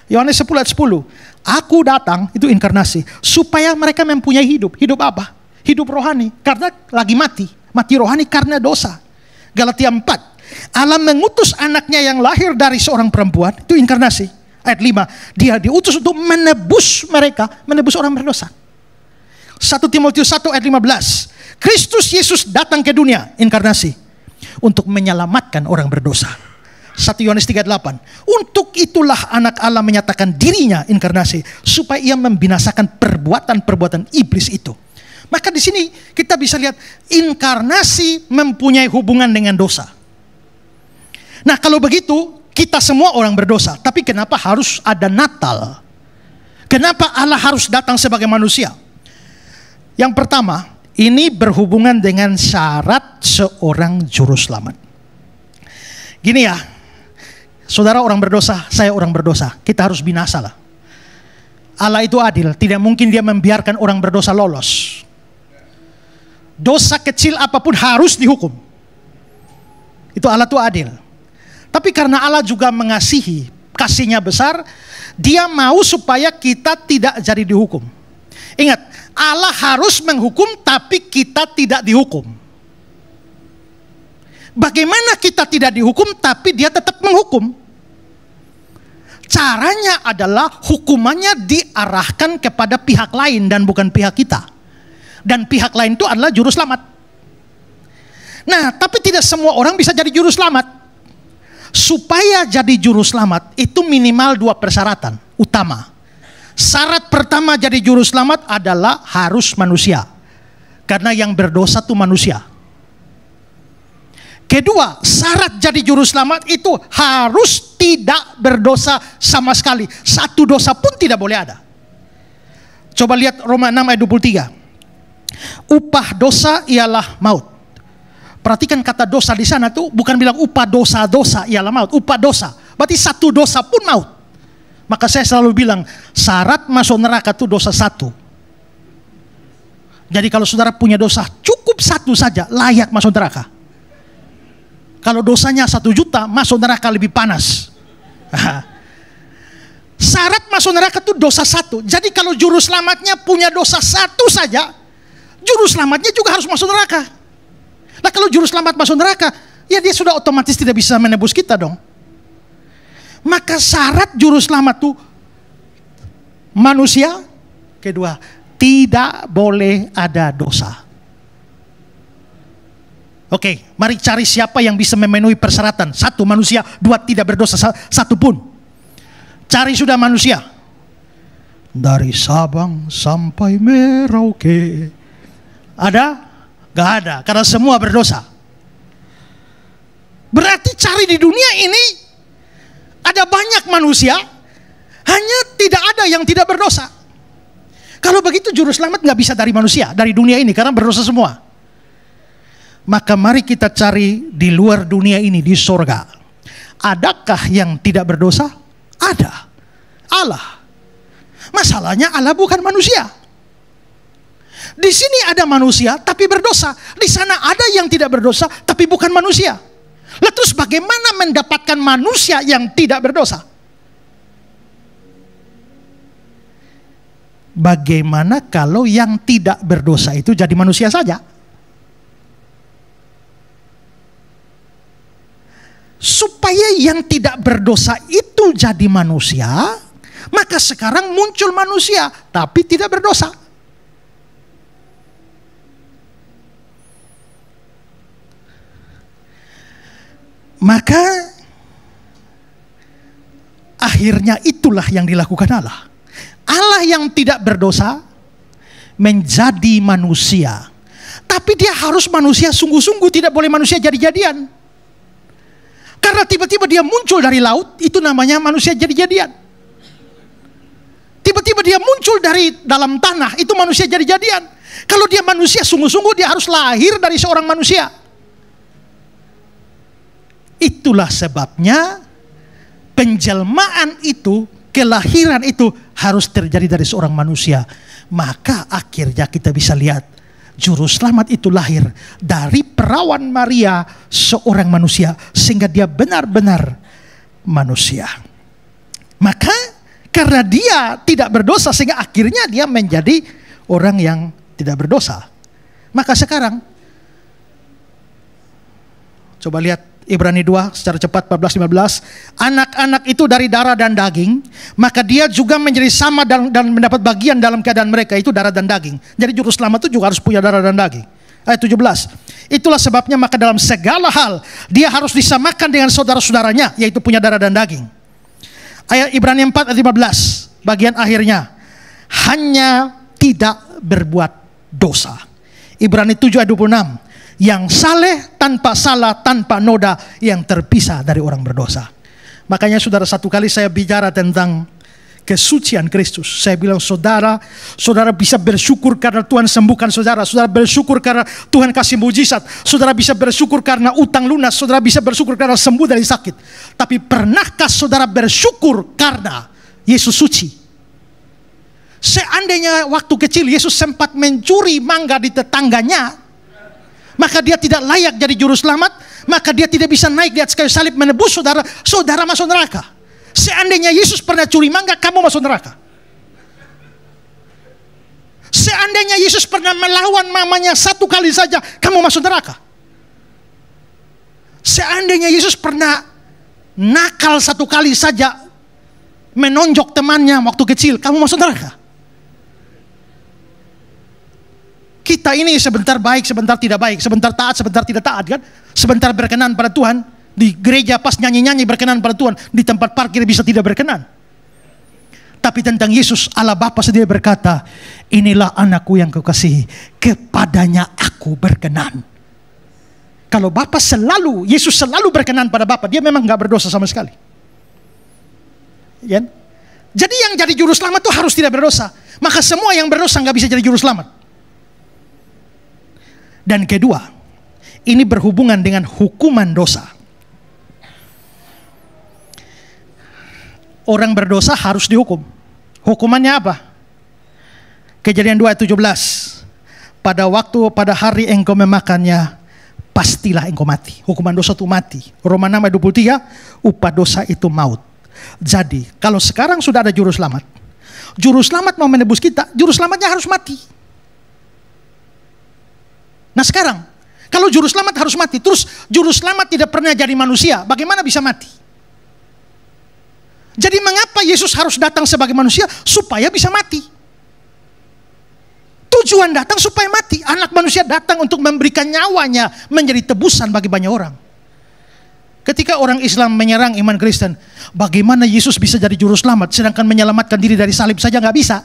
S1: Yohanes 10 ayat 10. Aku datang, itu inkarnasi, supaya mereka mempunyai hidup. Hidup apa? Hidup rohani, karena lagi mati. Mati rohani karena dosa. Galatia 4. Allah mengutus anaknya yang lahir dari seorang perempuan, itu inkarnasi. Ayat 5. Dia diutus untuk menebus mereka, menebus orang berdosa. 1 Timotius 1 ayat 15. Kristus Yesus datang ke dunia, inkarnasi, untuk menyelamatkan orang berdosa. 1 Yohanes 3:8. Untuk itulah anak Allah menyatakan dirinya, inkarnasi, supaya ia membinasakan perbuatan-perbuatan iblis itu. Maka di sini kita bisa lihat inkarnasi mempunyai hubungan dengan dosa. Nah, kalau begitu kita semua orang berdosa, tapi kenapa harus ada Natal? Kenapa Allah harus datang sebagai manusia? Yang pertama, ini berhubungan dengan syarat seorang juru selamat. Gini ya, saudara orang berdosa, saya orang berdosa, kita harus binasa lah. Allah itu adil, tidak mungkin dia membiarkan orang berdosa lolos. Dosa kecil apapun harus dihukum. Itu Allah itu adil. Tapi karena Allah juga mengasihi, kasihnya besar, dia mau supaya kita tidak jadi dihukum. Ingat, Allah harus menghukum tapi kita tidak dihukum. Bagaimana kita tidak dihukum tapi dia tetap menghukum? Caranya adalah hukumannya diarahkan kepada pihak lain dan bukan pihak kita. Dan pihak lain itu adalah juru selamat. Nah, tapi tidak semua orang bisa jadi juru selamat. Supaya jadi juru selamat itu minimal 2 persyaratan utama. Syarat pertama jadi juru selamat adalah harus manusia. Karena yang berdosa itu manusia. Kedua, syarat jadi juru selamat itu harus tidak berdosa sama sekali. Satu dosa pun tidak boleh ada. Coba lihat Roma 6 ayat 23. Upah dosa ialah maut. Perhatikan kata dosa di sana tuh bukan bilang upah dosa-dosa ialah maut. Upah dosa. Berarti satu dosa pun maut. Maka saya selalu bilang syarat masuk neraka itu dosa satu. Jadi kalau saudara punya dosa cukup satu saja layak masuk neraka. Kalau dosanya 1 juta, masuk neraka lebih panas. Syarat masuk neraka itu dosa 1. Jadi kalau juru selamatnya punya dosa 1 saja, juru selamatnya juga harus masuk neraka. Nah kalau juru selamat masuk neraka, ya dia sudah otomatis tidak bisa menebus kita dong. Maka syarat juru selamat itu manusia. Kedua, tidak boleh ada dosa. Oke, mari cari siapa yang bisa memenuhi persyaratan. 1, manusia. 2, tidak berdosa 1 pun. Cari sudah manusia. Dari Sabang sampai Merauke. Ada? Gak ada, karena semua berdosa. Berarti cari di dunia ini ada banyak manusia, hanya tidak ada yang tidak berdosa. Kalau begitu juru selamat gak bisa dari manusia, dari dunia ini, karena berdosa semua. Maka mari kita cari di luar dunia ini, di sorga. Adakah yang tidak berdosa? Ada. Allah. Masalahnya Allah bukan manusia. Di sini ada manusia tapi berdosa. Di sana ada yang tidak berdosa tapi bukan manusia. Lalu terus bagaimana mendapatkan manusia yang tidak berdosa? Bagaimana kalau yang tidak berdosa itu jadi manusia saja? Supaya yang tidak berdosa itu jadi manusia, maka sekarang muncul manusia tapi tidak berdosa. Maka akhirnya itulah yang dilakukan Allah. Allah yang tidak berdosa menjadi manusia. Tapi dia harus manusia sungguh-sungguh, tidak boleh manusia jadi-jadian. Karena tiba-tiba dia muncul dari laut, itu namanya manusia jadi-jadian. Tiba-tiba dia muncul dari dalam tanah, itu manusia jadi-jadian. Kalau dia manusia sungguh-sungguh, dia harus lahir dari seorang manusia. Itulah sebabnya penjelmaan itu, kelahiran itu harus terjadi dari seorang manusia. Maka akhirnya kita bisa lihat juru selamat itu lahir dari perawan Maria, seorang manusia, sehingga dia benar-benar manusia. Maka karena dia tidak berdosa, sehingga akhirnya dia menjadi orang yang tidak berdosa. Maka sekarang coba lihat Ibrani 2 secara cepat 14-15. Anak-anak itu dari darah dan daging, maka dia juga menjadi sama dan mendapat bagian dalam keadaan mereka, itu darah dan daging. Jadi juru selamat itu juga harus punya darah dan daging. Ayat 17. Itulah sebabnya maka dalam segala hal dia harus disamakan dengan saudara-saudaranya, yaitu punya darah dan daging. Ayat Ibrani 4 ayat 15, bagian akhirnya, hanya tidak berbuat dosa. Ibrani 7 ayat 26. Yang saleh tanpa salah, tanpa noda, yang terpisah dari orang berdosa. Makanya saudara, satu kali saya bicara tentang kesucian Kristus. Saya bilang saudara bisa bersyukur karena Tuhan sembuhkan saudara. Saudara bersyukur karena Tuhan kasih mujizat. Saudara bisa bersyukur karena utang lunas. Saudara bisa bersyukur karena sembuh dari sakit. Tapi pernahkah saudara bersyukur karena Yesus suci? Seandainya waktu kecil Yesus sempat mencuri mangga di tetangganya, maka dia tidak layak jadi juru selamat, maka dia tidak bisa naik di atas kayu salib menebus saudara. Saudara masuk neraka. Seandainya Yesus pernah curi mangga, kamu masuk neraka. Seandainya Yesus pernah melawan mamanya satu kali saja, kamu masuk neraka. Seandainya Yesus pernah nakal satu kali saja, menonjok temannya waktu kecil, kamu masuk neraka. Kita ini sebentar baik, sebentar tidak baik, sebentar taat, sebentar tidak taat kan? Sebentar berkenan pada Tuhan, di gereja pas nyanyi-nyanyi berkenan pada Tuhan, di tempat parkir bisa tidak berkenan. Tapi tentang Yesus, Allah Bapa sendiri berkata, inilah anakku yang kukasihi, kepadanya aku berkenan. Kalau Bapa selalu, Yesus selalu berkenan pada Bapa, dia memang gak berdosa sama sekali. Ya? Jadi yang jadi juru selamat itu harus tidak berdosa. Maka semua yang berdosa gak bisa jadi juru selamat. Dan kedua, ini berhubungan dengan hukuman dosa. Orang berdosa harus dihukum. Hukumannya apa? Kejadian 2 ayat 17. Pada hari engkau memakannya, pastilah engkau mati. Hukuman dosa itu mati. Roma 6 ayat 23, upah dosa itu maut. Jadi, kalau sekarang sudah ada juru selamat, juru selamat mau menebus kita, juru selamatnya harus mati. Nah sekarang, kalau juru selamat harus mati, terus juru selamat tidak pernah jadi manusia, bagaimana bisa mati? Jadi mengapa Yesus harus datang sebagai manusia? Supaya bisa mati. Tujuan datang supaya mati. Anak manusia datang untuk memberikan nyawanya menjadi tebusan bagi banyak orang. Ketika orang Islam menyerang iman Kristen, bagaimana Yesus bisa jadi juru selamat sedangkan menyelamatkan diri dari salib saja nggak bisa?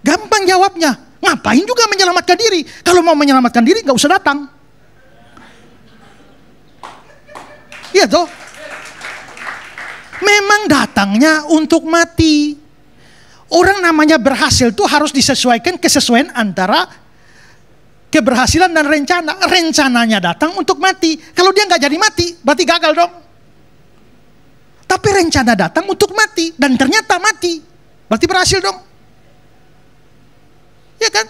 S1: Gampang jawabnya. Ngapain juga menyelamatkan diri? Kalau mau menyelamatkan diri nggak usah datang. Iya toh? Memang datangnya untuk mati. Orang namanya berhasil tuh harus disesuaikan kesesuaian antara keberhasilan dan rencana. Rencananya datang untuk mati. Kalau dia nggak jadi mati, berarti gagal dong. Tapi rencana datang untuk mati dan ternyata mati, berarti berhasil dong. Ya kan?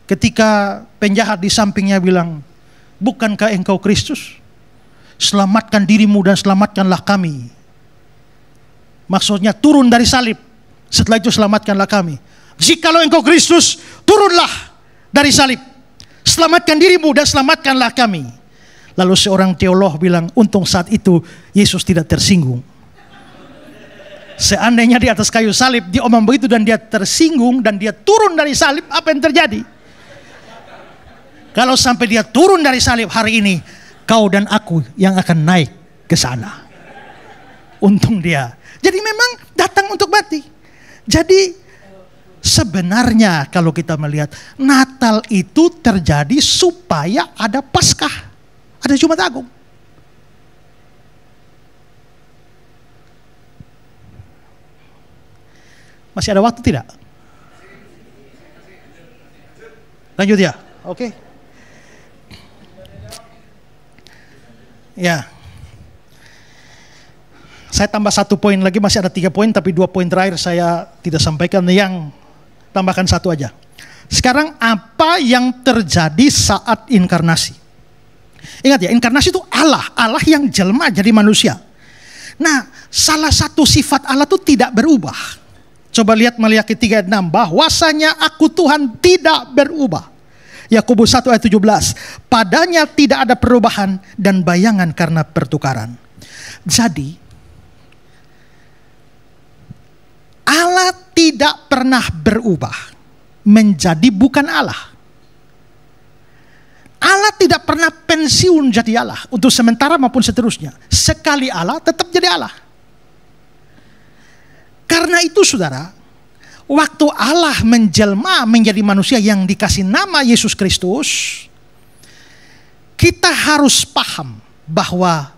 S1: Ketika penjahat di sampingnya bilang, bukankah engkau Kristus? Selamatkan dirimu dan selamatkanlah kami. Maksudnya turun dari salib. Setelah itu selamatkanlah kami. Jikalau engkau Kristus, turunlah dari salib. Selamatkan dirimu dan selamatkanlah kami. Lalu seorang teolog bilang, untung saat itu Yesus tidak tersinggung. Seandainya di atas kayu salib dia omong begitu dan dia tersinggung dan dia turun dari salib, apa yang terjadi? Kalau sampai dia turun dari salib hari ini, kau dan aku yang akan naik ke sana. Untung dia. Jadi memang datang untuk mati. Jadi sebenarnya kalau kita melihat, Natal itu terjadi supaya ada Paskah, ada Jumat Agung. Masih ada waktu tidak? Lanjut ya? Oke. Ya. Saya tambah 1 poin lagi, masih ada 3 poin, tapi 2 poin terakhir saya tidak sampaikan, yang tambahkan 1 aja. Sekarang apa yang terjadi saat inkarnasi? Ingat ya, inkarnasi itu Allah yang jelma jadi manusia. Nah, salah satu sifat Allah itu tidak berubah. Coba lihat Maliaki 3 ayat 6. Bahwasanya aku Tuhan tidak berubah. Yakobus 1 ayat 17. Padanya tidak ada perubahan dan bayangan karena pertukaran. Jadi Allah tidak pernah berubah menjadi bukan Allah. Allah tidak pernah pensiun jadi Allah untuk sementara maupun seterusnya. Sekali Allah tetap jadi Allah. Karena itu saudara, waktu Allah menjelma menjadi manusia yang dikasih nama Yesus Kristus, kita harus paham bahwa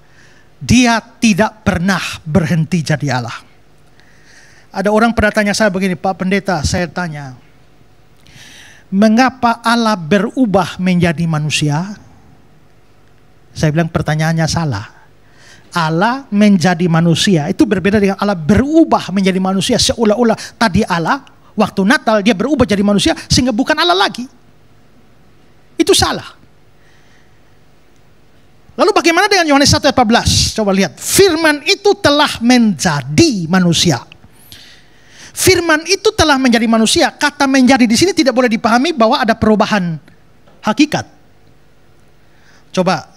S1: dia tidak pernah berhenti jadi Allah. Ada orang pernah tanya saya begini, Pak Pendeta, saya tanya, mengapa Allah berubah menjadi manusia? Saya bilang pertanyaannya salah. Allah menjadi manusia itu berbeda dengan Allah berubah menjadi manusia, seolah-olah tadi Allah, waktu Natal dia berubah jadi manusia sehingga bukan Allah lagi. Itu salah. Lalu bagaimana dengan Yohanes 1 ayat 14? Coba lihat. Firman itu telah menjadi manusia. Firman itu telah menjadi manusia. Kata menjadi di sini tidak boleh dipahami bahwa ada perubahan hakikat. Coba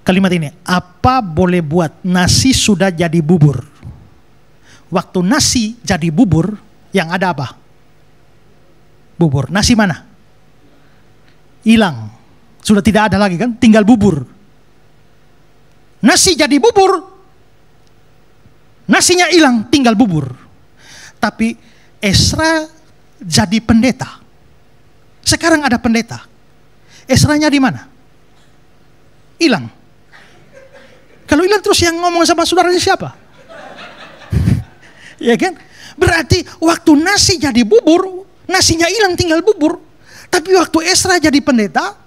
S1: kalimat ini, apa boleh buat nasi sudah jadi bubur? Waktu nasi jadi bubur, yang ada apa? Bubur. Nasi mana? Hilang. Sudah tidak ada lagi kan? Tinggal bubur. Nasi jadi bubur, nasinya hilang, tinggal bubur. Tapi Ezra jadi pendeta. Sekarang ada pendeta. Ezranya di mana? Hilang. Kalau hilang terus yang ngomong sama saudaranya siapa? Ya kan? Berarti waktu nasi jadi bubur, nasinya hilang tinggal bubur. Tapi waktu Ezra jadi pendeta,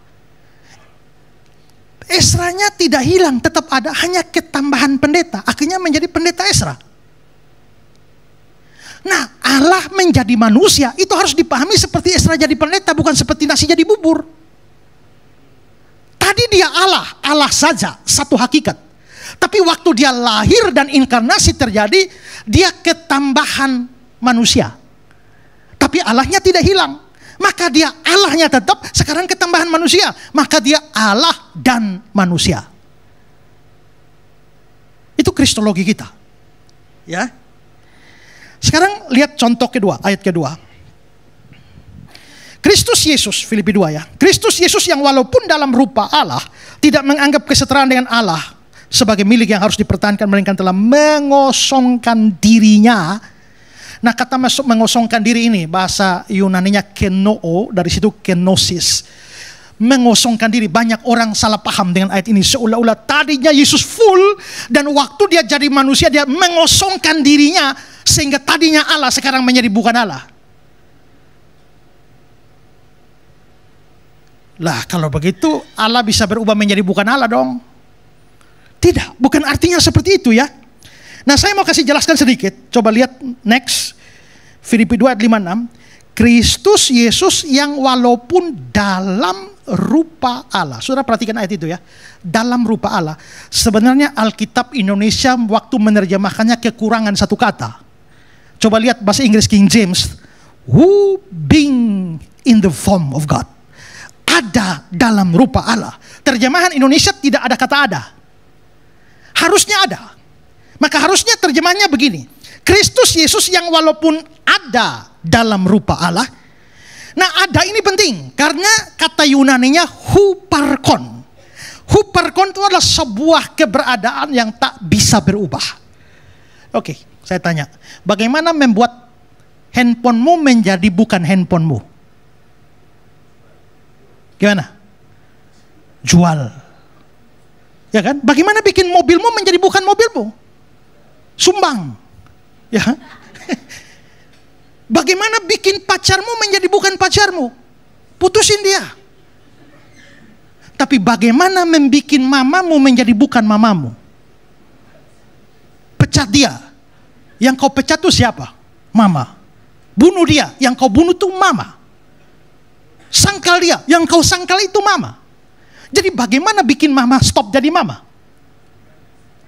S1: Ezranya tidak hilang, tetap ada, hanya ketambahan pendeta. Akhirnya menjadi pendeta Ezra. Nah, Allah menjadi manusia itu harus dipahami seperti Ezra jadi pendeta, bukan seperti nasi jadi bubur. Tadi dia Allah, Allah saja, satu hakikat. Tapi waktu dia lahir dan inkarnasi terjadi, dia ketambahan manusia. Tapi Allahnya tidak hilang. Maka dia Allahnya tetap, sekarang ketambahan manusia. Maka dia Allah dan manusia. Itu kristologi kita. Ya. Sekarang lihat contoh kedua, ayat kedua. Kristus Yesus, Filipi 2 ya. Kristus Yesus yang walaupun dalam rupa Allah, tidak menganggap kesetaraan dengan Allah sebagai milik yang harus dipertahankan, melainkan telah mengosongkan dirinya. Nah, kata masuk mengosongkan diri ini, bahasa Yunaninya kenoo, dari situ kenosis. Mengosongkan diri, banyak orang salah paham dengan ayat ini. Seolah-olah tadinya Yesus full, dan waktu dia jadi manusia, dia mengosongkan dirinya, sehingga tadinya Allah sekarang menjadi bukan Allah. Lah, kalau begitu Allah bisa berubah menjadi bukan Allah dong. Tidak, bukan artinya seperti itu ya. Nah, saya mau kasih jelaskan sedikit. Coba lihat next. Filipi 2 ayat 5-6. Kristus Yesus yang walaupun dalam rupa Allah. Saudara perhatikan ayat itu ya. Dalam rupa Allah. Sebenarnya Alkitab Indonesia waktu menerjemahkannya kekurangan satu kata. Coba lihat bahasa Inggris King James. Who being in the form of God. Ada dalam rupa Allah. Terjemahan Indonesia tidak ada kata ada. Harusnya ada. Maka harusnya terjemahnya begini. Kristus Yesus yang walaupun ada dalam rupa Allah. Nah, ada ini penting. Karena kata Yunaninya huparkon. Huparkon itu adalah sebuah keberadaan yang tak bisa berubah. Oke, saya tanya. Bagaimana membuat handphonemu menjadi bukan handphonemu? Gimana? Jual. Ya kan? Bagaimana bikin mobilmu menjadi bukan mobilmu? Sumbang, ya. Bagaimana bikin pacarmu menjadi bukan pacarmu? Putusin dia. Tapi bagaimana membikin mamamu menjadi bukan mamamu? Pecat dia. Yang kau pecat itu siapa? Mama. Bunuh dia. Yang kau bunuh itu mama. Sangkal dia. Yang kau sangkal itu mama. Jadi bagaimana bikin mama stop jadi mama?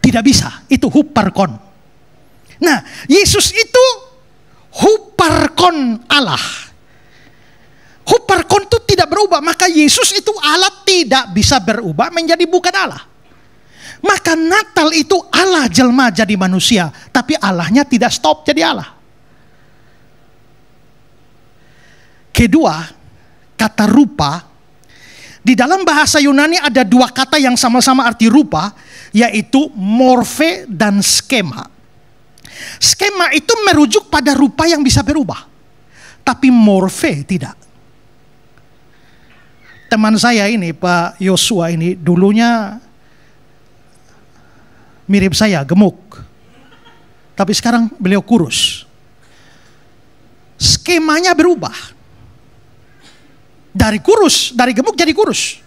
S1: Tidak bisa. Itu huparkon. Nah, Yesus itu huparkon Allah. Huparkon itu tidak berubah. Maka Yesus itu Allah tidak bisa berubah menjadi bukan Allah. Maka Natal itu Allah jelma jadi manusia. Tapi Allahnya tidak stop jadi Allah. Kedua, kata rupa. Di dalam bahasa Yunani ada dua kata yang sama-sama arti rupa. Yaitu morfe dan skema. Skema itu merujuk pada rupa yang bisa berubah. Tapi morfe tidak. teman saya ini, Pak Yosua ini, dulunya mirip saya, gemuk. Tapi sekarang beliau kurus. Skemanya berubah. Dari kurus, dari gemuk jadi kurus.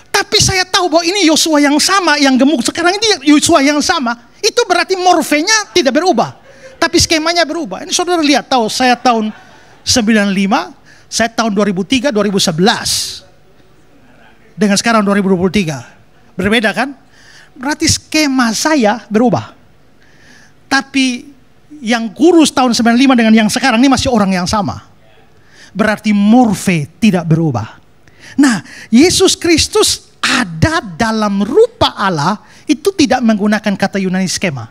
S1: Tapi saya tahu bahwa ini Yosua yang sama, yang gemuk sekarang ini Yosua yang sama. Itu berarti morfenya tidak berubah. Tapi skemanya berubah. Ini saudara lihat, tahu saya tahun 95, saya tahun 2003, 2011. Dengan sekarang 2023. Berbeda kan? Berarti skema saya berubah. Tapi yang kurus tahun 95 dengan yang sekarang ini masih orang yang sama. Berarti morfe tidak berubah. Nah, Yesus Kristus ada dalam rupa Allah itu tidak menggunakan kata Yunani skema.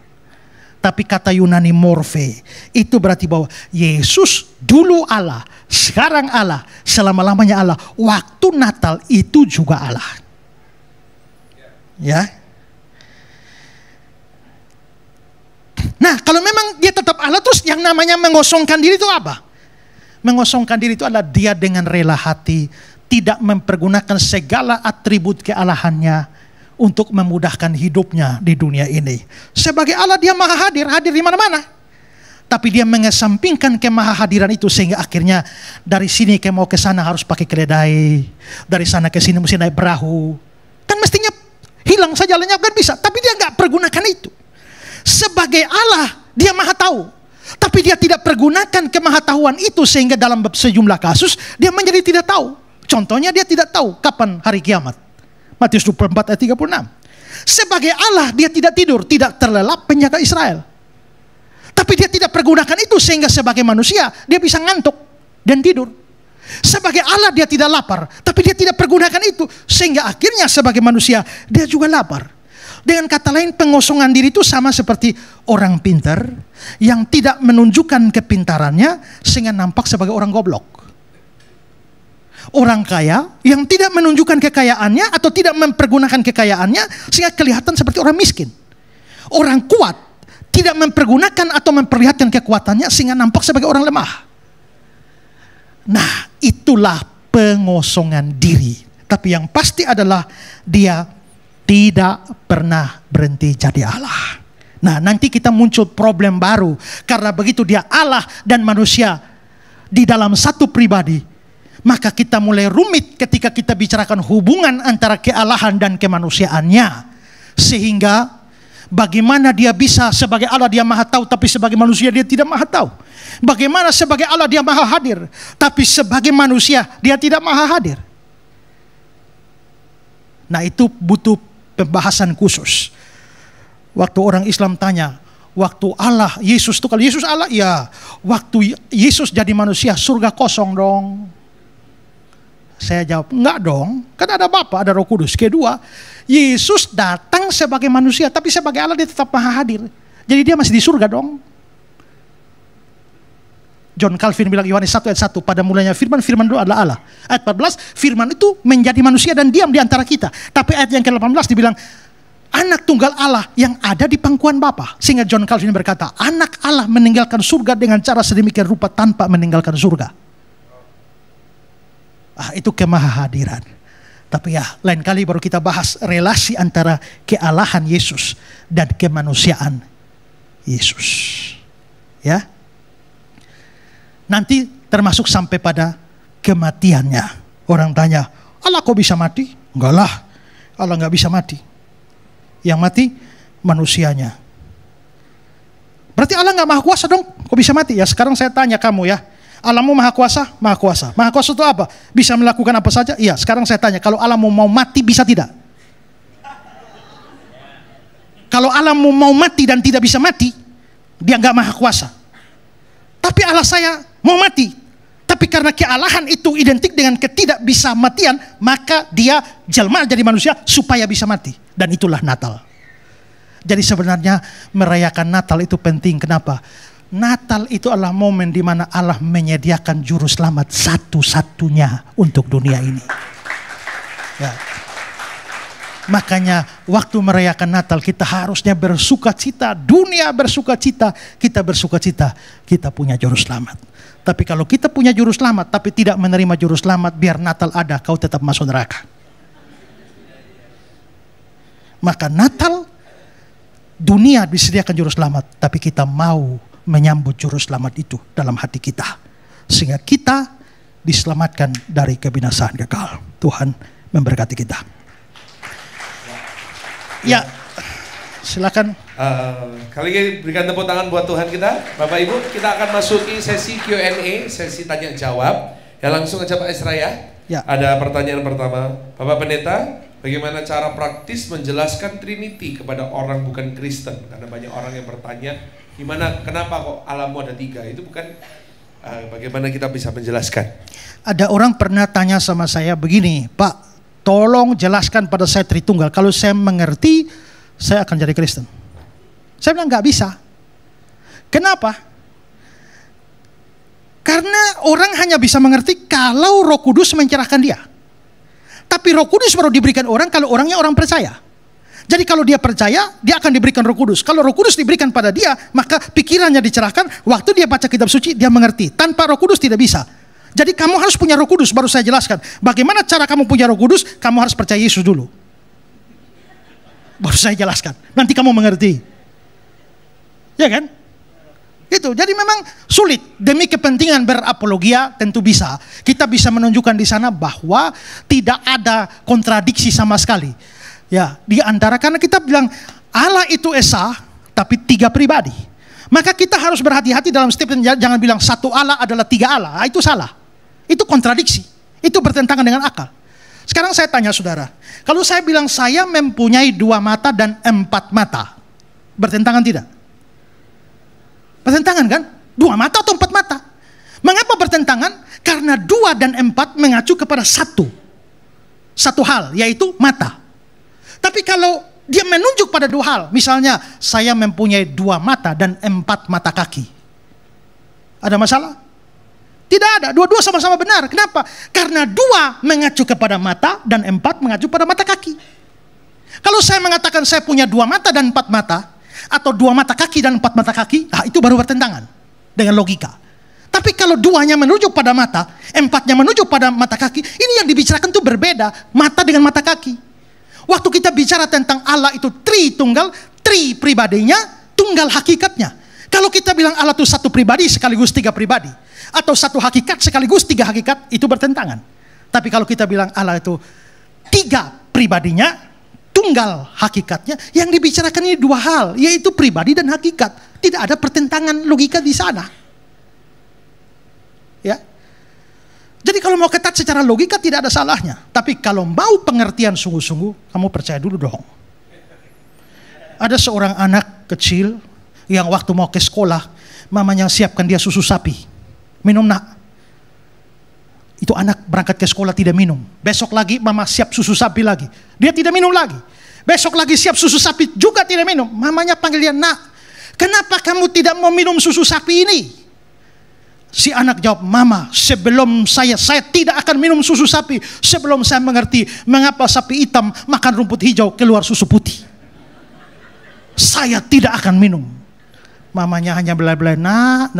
S1: Tapi kata Yunani morfe. Itu berarti bahwa Yesus dulu Allah, sekarang Allah, selama-lamanya Allah. Waktu Natal itu juga Allah. Ya. Nah, kalau memang dia tetap Allah, terus yang namanya mengosongkan diri itu apa? Mengosongkan diri itu adalah dia dengan rela hati tidak mempergunakan segala atribut kealahannya untuk memudahkan hidupnya di dunia ini. Sebagai Allah dia maha hadir, hadir di mana-mana. Tapi dia mengesampingkan kemahahadiran itu sehingga akhirnya dari sini ke mau ke sana harus pakai keledai, dari sana ke sini mesti naik perahu. Kan mestinya hilang saja lenyap kan bisa, tapi dia nggak pergunakan itu. Sebagai Allah dia maha tahu, tapi dia tidak pergunakan kemahatauan itu sehingga dalam sejumlah kasus dia menjadi tidak tahu. Contohnya dia tidak tahu kapan hari kiamat. Matius 24 ayat 36. Sebagai Allah dia tidak tidur, tidak terlelap penjaga Israel. Tapi dia tidak pergunakan itu sehingga sebagai manusia dia bisa ngantuk dan tidur. Sebagai Allah dia tidak lapar, tapi dia tidak pergunakan itu sehingga akhirnya sebagai manusia dia juga lapar. Dengan kata lain, pengosongan diri itu sama seperti orang pintar yang tidak menunjukkan kepintarannya sehingga nampak sebagai orang goblok. Orang kaya yang tidak menunjukkan kekayaannya atau tidak mempergunakan kekayaannya sehingga kelihatan seperti orang miskin. Orang kuat tidak mempergunakan atau memperlihatkan kekuatannya sehingga nampak sebagai orang lemah. Nah, itulah pengosongan diri. Tapi yang pasti adalah dia tidak pernah berhenti jadi Allah. Nah, nanti kita muncul problem baru. Karena begitu dia Allah dan manusia di dalam satu pribadi, maka kita mulai rumit ketika kita bicarakan hubungan antara kealahan dan kemanusiaannya. Sehingga bagaimana dia bisa sebagai Allah dia maha tahu, tapi sebagai manusia dia tidak maha tahu. Bagaimana sebagai Allah dia maha hadir, tapi sebagai manusia dia tidak maha hadir. Nah, itu butuh pembahasan khusus. Waktu orang Islam tanya, waktu Allah, Yesus itu kalau Yesus Allah, ya waktu Yesus jadi manusia surga kosong dong. Saya jawab, enggak dong, kan ada Bapa, ada Roh Kudus. Kedua, Yesus datang sebagai manusia, tapi sebagai Allah dia tetap maha hadir. Jadi dia masih di surga dong. John Calvin bilang Yohanes 1 ayat 1, pada mulanya firman, firman itu adalah Allah. Ayat 14, firman itu menjadi manusia dan diam di antara kita. Tapi ayat yang ke-18 dibilang, anak tunggal Allah yang ada di pangkuan Bapa. Sehingga John Calvin berkata, anak Allah meninggalkan surga dengan cara sedemikian rupa tanpa meninggalkan surga. Itu kemahahadiran. Tapi ya, lain kali baru kita bahas relasi antara kealahan Yesus dan kemanusiaan Yesus. Ya. Nanti termasuk sampai pada kematiannya. Orang tanya, Allah kok bisa mati? Enggak lah, Allah nggak bisa mati. Yang mati manusianya. Berarti Allah nggak maha kuasa dong? Kok bisa mati? Ya sekarang saya tanya kamu ya, Allahmu maha kuasa? Maha kuasa. Maha kuasa itu apa? Bisa melakukan apa saja? Iya. Sekarang saya tanya, kalau Allahmu mau mati bisa tidak? Kalau Allahmu mau mati dan tidak bisa mati, dia nggak maha kuasa. Tapi Allah saya mau mati, tapi karena kealahan itu identik dengan ketidakbisa matian, maka dia jelma jadi manusia supaya bisa mati. Dan itulah Natal. Jadi sebenarnya merayakan Natal itu penting. Kenapa? Natal itu adalah momen di mana Allah menyediakan juru selamat satu-satunya untuk dunia ini. Ya. Makanya waktu merayakan Natal kita harusnya bersuka cita, dunia bersuka cita, kita bersuka cita, kita punya juru selamat. Tapi kalau kita punya juru selamat tapi tidak menerima juru selamat, biar Natal ada, kau tetap masuk neraka. Maka Natal, dunia disediakan juru selamat, tapi kita mau menyambut juru selamat itu dalam hati kita, sehingga kita diselamatkan dari kebinasaan kekal. Tuhan memberkati kita. Ya, silakan.
S2: Kali ini berikan tepuk tangan buat Tuhan kita. Bapak Ibu, kita akan masuki sesi Q&A, sesi tanya jawab. Ya, langsung aja Pak Esra ya. Ada pertanyaan pertama. Bapak Pendeta, bagaimana cara praktis menjelaskan Trinity kepada orang bukan Kristen? Karena banyak orang yang bertanya, gimana, kenapa kok Allahmu ada 3? Itu bukan, bagaimana kita bisa menjelaskan?
S1: Ada orang pernah tanya sama saya begini, Pak, tolong jelaskan pada saya Tritunggal. Kalau saya mengerti, saya akan jadi Kristen. Saya bilang nggak bisa. Kenapa? Karena orang hanya bisa mengerti kalau Roh Kudus mencerahkan dia. Tapi Roh Kudus baru diberikan orang kalau orangnya orang percaya. Jadi kalau dia percaya, dia akan diberikan Roh Kudus. Kalau Roh Kudus diberikan pada dia, maka pikirannya dicerahkan. Waktu dia baca kitab suci, dia mengerti. Tanpa Roh Kudus tidak bisa. Jadi kamu harus punya Roh Kudus, baru saya jelaskan. Bagaimana cara kamu punya Roh Kudus? Kamu harus percaya Yesus dulu. Baru saya jelaskan. Nanti kamu mengerti. Ya kan? Itu. Jadi memang sulit. Demi kepentingan berapologia tentu bisa. Kita bisa menunjukkan di sana bahwa tidak ada kontradiksi sama sekali. Ya, di antara, karena kita bilang Allah itu esa, tapi 3 pribadi. Maka kita harus berhati-hati dalam setiap, jangan bilang satu Allah adalah 3 Allah. Itu salah. Itu kontradiksi. Itu bertentangan dengan akal. Sekarang saya tanya saudara, kalau saya bilang saya mempunyai 2 mata dan 4 mata, bertentangan tidak? Bertentangan kan? 2 mata atau 4 mata? Mengapa bertentangan? Karena 2 dan 4 mengacu kepada satu hal, yaitu mata. Tapi kalau dia menunjuk pada 2 hal, misalnya saya mempunyai 2 mata dan 4 mata kaki, ada masalah? Tidak ada, dua-dua sama-sama benar. Kenapa? Karena 2 mengacu kepada mata dan 4 mengacu pada mata kaki. Kalau saya mengatakan saya punya 2 mata dan 4 mata, atau 2 mata kaki dan 4 mata kaki, itu baru bertentangan dengan logika. Tapi kalau 2-nya menunjuk pada mata, 4-nya menunjuk pada mata kaki, ini yang dibicarakan itu berbeda, mata dengan mata kaki. Waktu kita bicara tentang Allah itu Tritunggal, tri pribadinya, tunggal hakikatnya. Kalau kita bilang Allah itu 1 pribadi sekaligus 3 pribadi, atau 1 hakikat sekaligus 3 hakikat, itu bertentangan. Tapi kalau kita bilang Allah itu 3 pribadinya, tunggal hakikatnya, yang dibicarakan ini 2 hal, yaitu pribadi dan hakikat. Tidak ada pertentangan logika di sana. Ya. Jadi kalau mau ketat secara logika tidak ada salahnya. Tapi kalau mau pengertian sungguh-sungguh, kamu percaya dulu dong. Ada seorang anak kecil yang waktu mau ke sekolah, mamanya siapkan dia susu sapi. Minum nak. Itu anak berangkat ke sekolah tidak minum. Besok lagi mama siap susu sapi lagi. Dia tidak minum lagi. Besok lagi siap susu sapi juga tidak minum. Mamanya panggil dia, nak, kenapa kamu tidak mau minum susu sapi ini? Si anak jawab, mama, sebelum saya tidak akan minum susu sapi sebelum saya mengerti mengapa sapi hitam makan rumput hijau keluar susu putih. Saya tidak akan minum. Mamanya hanya belai-belai, nak,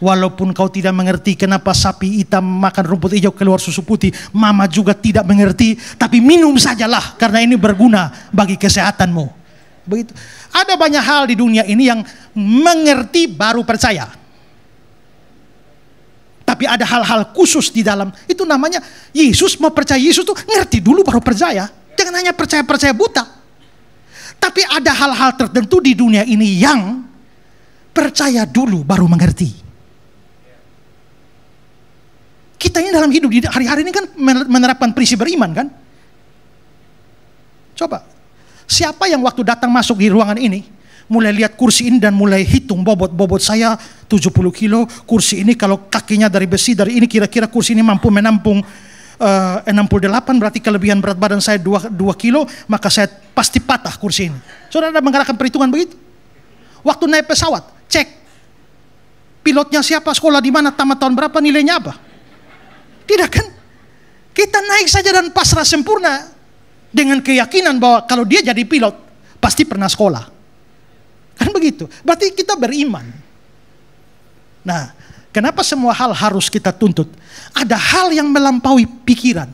S1: walaupun kau tidak mengerti kenapa sapi hitam makan rumput hijau keluar susu putih, mama juga tidak mengerti, tapi minum sajalah karena ini berguna bagi kesehatanmu. Begitu. Ada banyak hal di dunia ini yang mengerti baru percaya. Tapi ada hal-hal khusus di dalam, itu namanya Yesus, mau percaya Yesus tuh ngerti dulu baru percaya. Jangan hanya percaya-percaya buta. Tapi ada hal-hal tertentu di dunia ini yang percaya dulu baru mengerti. Kita ini dalam hidup di hari-hari ini kan menerapkan prinsip beriman kan? Coba, siapa yang waktu datang masuk di ruangan ini, mulai lihat kursi ini dan mulai hitung bobot saya 70 kilo, kursi ini kalau kakinya dari besi, dari ini kira-kira kursi ini mampu menampung 68, berarti kelebihan berat badan saya 2 kilo, maka saya pasti patah kursi ini. Saudara ada menggerakkan perhitungan begitu? Waktu naik pesawat, cek pilotnya siapa, sekolah di mana, tamat tahun berapa, nilainya apa? Tidak kan? Kita naik saja dan pasrah sempurna dengan keyakinan bahwa kalau dia jadi pilot pasti pernah sekolah. Kan begitu. Berarti kita beriman. Nah, Kenapa semua hal harus kita tuntut? Ada hal yang melampaui pikiran.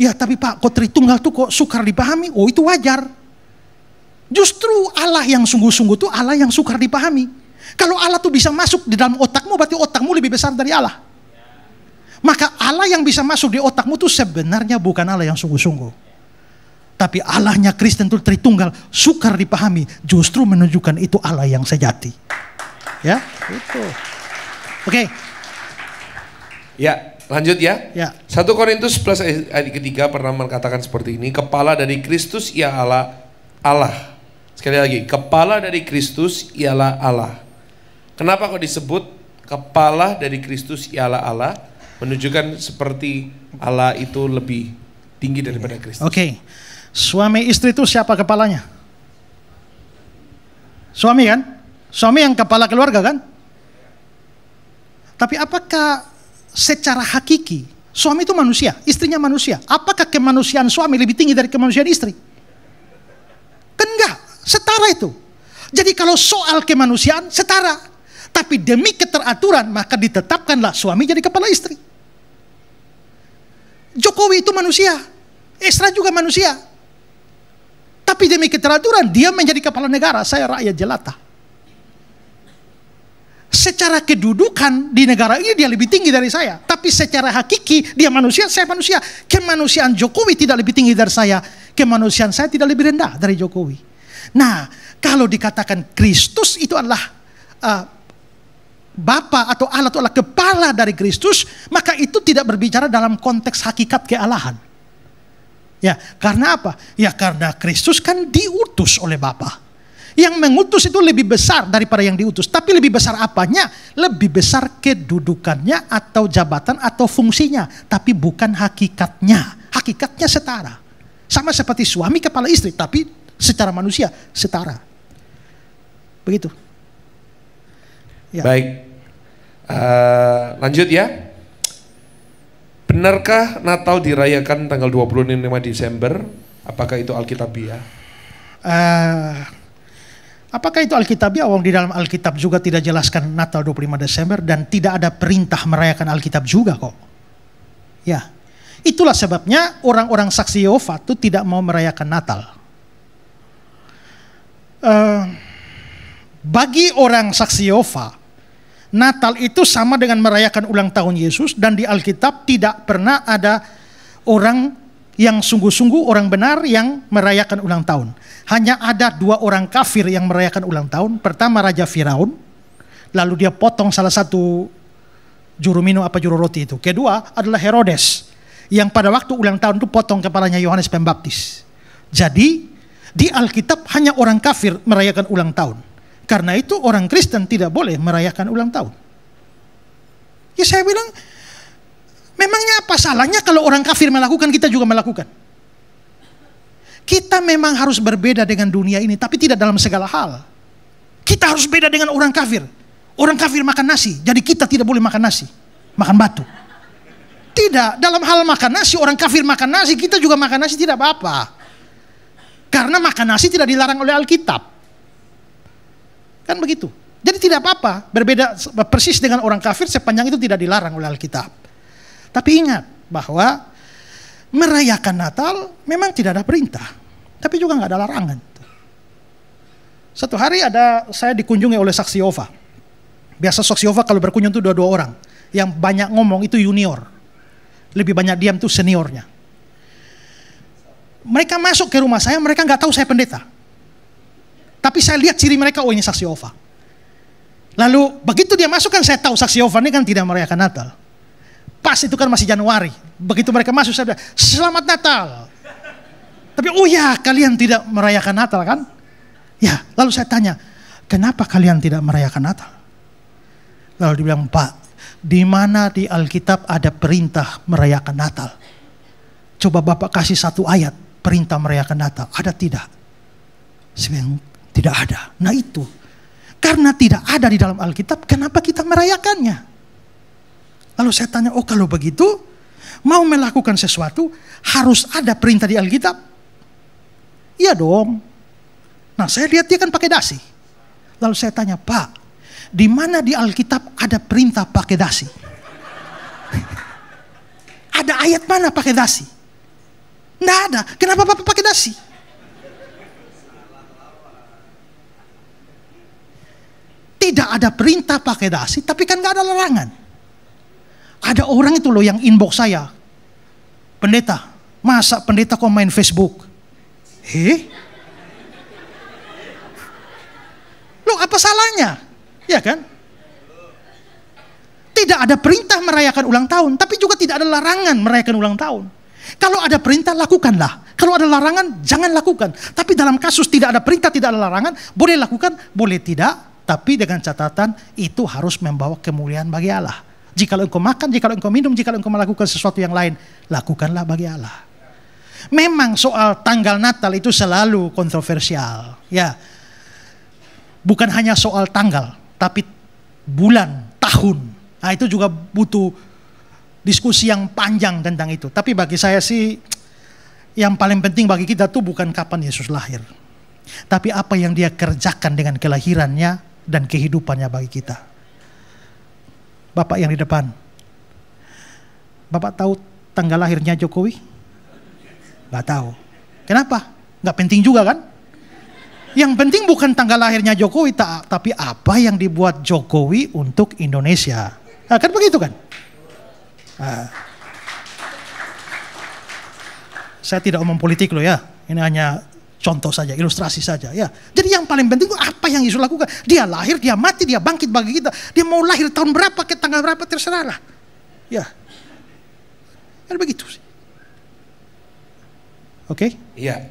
S1: Ya tapi Pak, kok Tritunggal tuh kok sukar dipahami? Oh itu wajar. Justru Allah yang sungguh-sungguh tuh Allah yang sukar dipahami. Kalau Allah tuh bisa masuk di dalam otakmu, berarti otakmu lebih besar dari Allah. Maka Allah yang bisa masuk di otakmu tuh sebenarnya bukan Allah yang sungguh-sungguh. Tapi Allahnya Kristen itu Tritunggal, sukar dipahami, justru menunjukkan itu Allah yang sejati. Ya, itu. Oke.
S2: Ya, lanjut ya. 1 Korintus plus ayat ketiga pernah mengatakan seperti ini, kepala dari Kristus ialah Allah. Sekali lagi, kepala dari Kristus ialah Allah. Kenapa kok disebut kepala dari Kristus ialah Allah? Menunjukkan seperti Allah itu lebih tinggi daripada Kristus.
S1: Oke. Suami istri itu siapa kepalanya? Suami kan? Suami yang kepala keluarga kan? Tapi apakah secara hakiki suami itu manusia, istrinya manusia? Apakah kemanusiaan suami lebih tinggi dari kemanusiaan istri? Kan enggak, setara itu. Jadi kalau soal kemanusiaan setara, tapi demi keteraturan maka ditetapkanlah suami jadi kepala istri. Jokowi itu manusia, Esra juga manusia. Tapi demi keteraturan dia menjadi kepala negara, saya rakyat jelata. Secara kedudukan di negara ini dia lebih tinggi dari saya. Tapi secara hakiki dia manusia, saya manusia. Kemanusiaan Jokowi tidak lebih tinggi dari saya. Kemanusiaan saya tidak lebih rendah dari Jokowi. Nah, kalau dikatakan Kristus itu adalah Bapa atau Allah itu adalah kepala dari Kristus, maka itu tidak berbicara dalam konteks hakikat kealahan. Ya, karena apa? Ya karena Kristus kan diutus oleh Bapa. Yang mengutus itu lebih besar daripada yang diutus. Tapi lebih besar apanya? Lebih besar kedudukannya atau jabatan atau fungsinya. Tapi bukan hakikatnya. Hakikatnya setara. Sama seperti suami kepala istri, tapi secara manusia setara. Begitu. Ya.
S2: Baik. Lanjut ya. Benarkah Natal dirayakan tanggal 25 Desember? Apakah itu Alkitabiah?
S1: Apakah itu Alkitabiah? Di dalam Alkitab juga tidak jelaskan Natal 25 Desember dan tidak ada perintah merayakan Alkitab juga kok. Ya, itulah sebabnya orang-orang saksi Yehova itu tidak mau merayakan Natal. Bagi orang saksi Yehova, Natal itu sama dengan merayakan ulang tahun Yesus, dan di Alkitab tidak pernah ada orang yang sungguh-sungguh orang benar yang merayakan ulang tahun. Hanya ada 2 orang kafir yang merayakan ulang tahun. Pertama Raja Firaun, lalu dia potong salah satu juru minum apa juru roti itu. Kedua adalah Herodes, yang pada waktu ulang tahun itu potong kepalanya Yohanes Pembaptis. Jadi di Alkitab hanya orang kafir merayakan ulang tahun. Karena itu orang Kristen tidak boleh merayakan ulang tahun. Ya saya bilang, memangnya apa salahnya kalau orang kafir melakukan, kita juga melakukan. Kita memang harus berbeda dengan dunia ini, tapi tidak dalam segala hal. Kita harus beda dengan orang kafir. Orang kafir makan nasi, jadi kita tidak boleh makan nasi. Makan batu. Tidak, dalam hal makan nasi, orang kafir makan nasi, kita juga makan nasi, tidak apa-apa. Karena makan nasi tidak dilarang oleh Alkitab. Kan begitu. Jadi tidak apa-apa, berbeda persis dengan orang kafir sepanjang itu tidak dilarang oleh Alkitab. Tapi ingat bahwa merayakan Natal memang tidak ada perintah, tapi juga nggak ada larangan. Satu hari saya dikunjungi oleh saksi Yehova. Biasa saksi Yehova kalau berkunjung itu 2 orang. Yang banyak ngomong itu junior, lebih banyak diam itu seniornya. Mereka masuk ke rumah saya, mereka nggak tahu saya pendeta. Tapi saya lihat ciri mereka, oh ini saksi Yehova. Lalu begitu dia masuk kan saya tahu saksi Yehova ini kan tidak merayakan Natal. Pas itu kan masih Januari. Begitu mereka masuk saya bilang, selamat Natal. Tapi oh ya, kalian tidak merayakan Natal kan? Ya, lalu saya tanya, kenapa kalian tidak merayakan Natal? Lalu dia bilang, Pak, di mana di Alkitab ada perintah merayakan Natal? Coba Bapak kasih 1 ayat perintah merayakan Natal. Ada tidak? Saya bilang, tidak ada. Nah itu, karena tidak ada di dalam Alkitab, kenapa kita merayakannya? Lalu saya tanya, oh kalau begitu, mau melakukan sesuatu, harus ada perintah di Alkitab? Iya dong. Nah saya lihat dia kan pakai dasi. Lalu saya tanya, Pak, Di mana di Alkitab ada perintah pakai dasi? Ada ayat mana pakai dasi? Nggak ada. Kenapa Bapak pakai dasi? Tidak ada perintah pakai dasi, tapi kan nggak ada larangan. Ada orang itu loh yang inbox saya, pendeta, masa pendeta kok main Facebook? Loh, apa salahnya? Ya kan? Tidak ada perintah merayakan ulang tahun, tapi juga tidak ada larangan merayakan ulang tahun. Kalau ada perintah, lakukanlah. Kalau ada larangan, jangan lakukan. Tapi dalam kasus tidak ada perintah, tidak ada larangan, boleh lakukan, boleh tidak. Tapi dengan catatan, itu harus membawa kemuliaan bagi Allah. Jikalau engkau makan, jikalau engkau minum, jikalau engkau melakukan sesuatu yang lain, lakukanlah bagi Allah. Memang soal tanggal Natal itu selalu kontroversial. Ya, bukan hanya soal tanggal, tapi bulan, tahun. Nah, itu juga butuh diskusi yang panjang tentang itu. Tapi bagi saya sih, yang paling penting bagi kita tuh bukan kapan Yesus lahir, tapi apa yang dia kerjakan dengan kelahirannya dan kehidupannya bagi kita. Bapak yang di depan, Bapak tahu tanggal lahirnya Jokowi? Gak tahu. Kenapa? Gak penting juga kan? Yang penting bukan tanggal lahirnya Jokowi, tapi apa yang dibuat Jokowi untuk Indonesia. Nah, kan begitu kan? Saya tidak omong politik loh ya. Ini hanya contoh saja, ilustrasi saja ya. Jadi yang paling penting itu apa yang Yesus lakukan. Dia lahir, dia mati, dia bangkit bagi kita. Dia mau lahir tahun berapa, ke tanggal berapa, terserah lah. Ya. Kan begitu sih. Oke?
S2: Iya.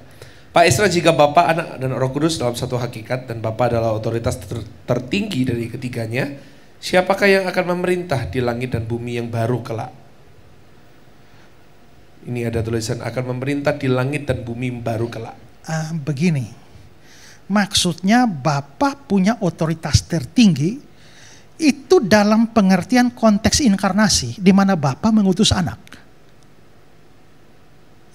S2: Pak Esra, jika Bapa, Anak, dan Roh Kudus dalam satu hakikat dan Bapa adalah otoritas tertinggi dari ketiganya, siapakah yang akan memerintah di langit dan bumi yang baru kelak? Ini ada tulisan akan memerintah di langit dan bumi yang baru kelak.
S1: Begini, maksudnya Bapa punya otoritas tertinggi itu dalam pengertian konteks inkarnasi, di mana Bapa mengutus anak.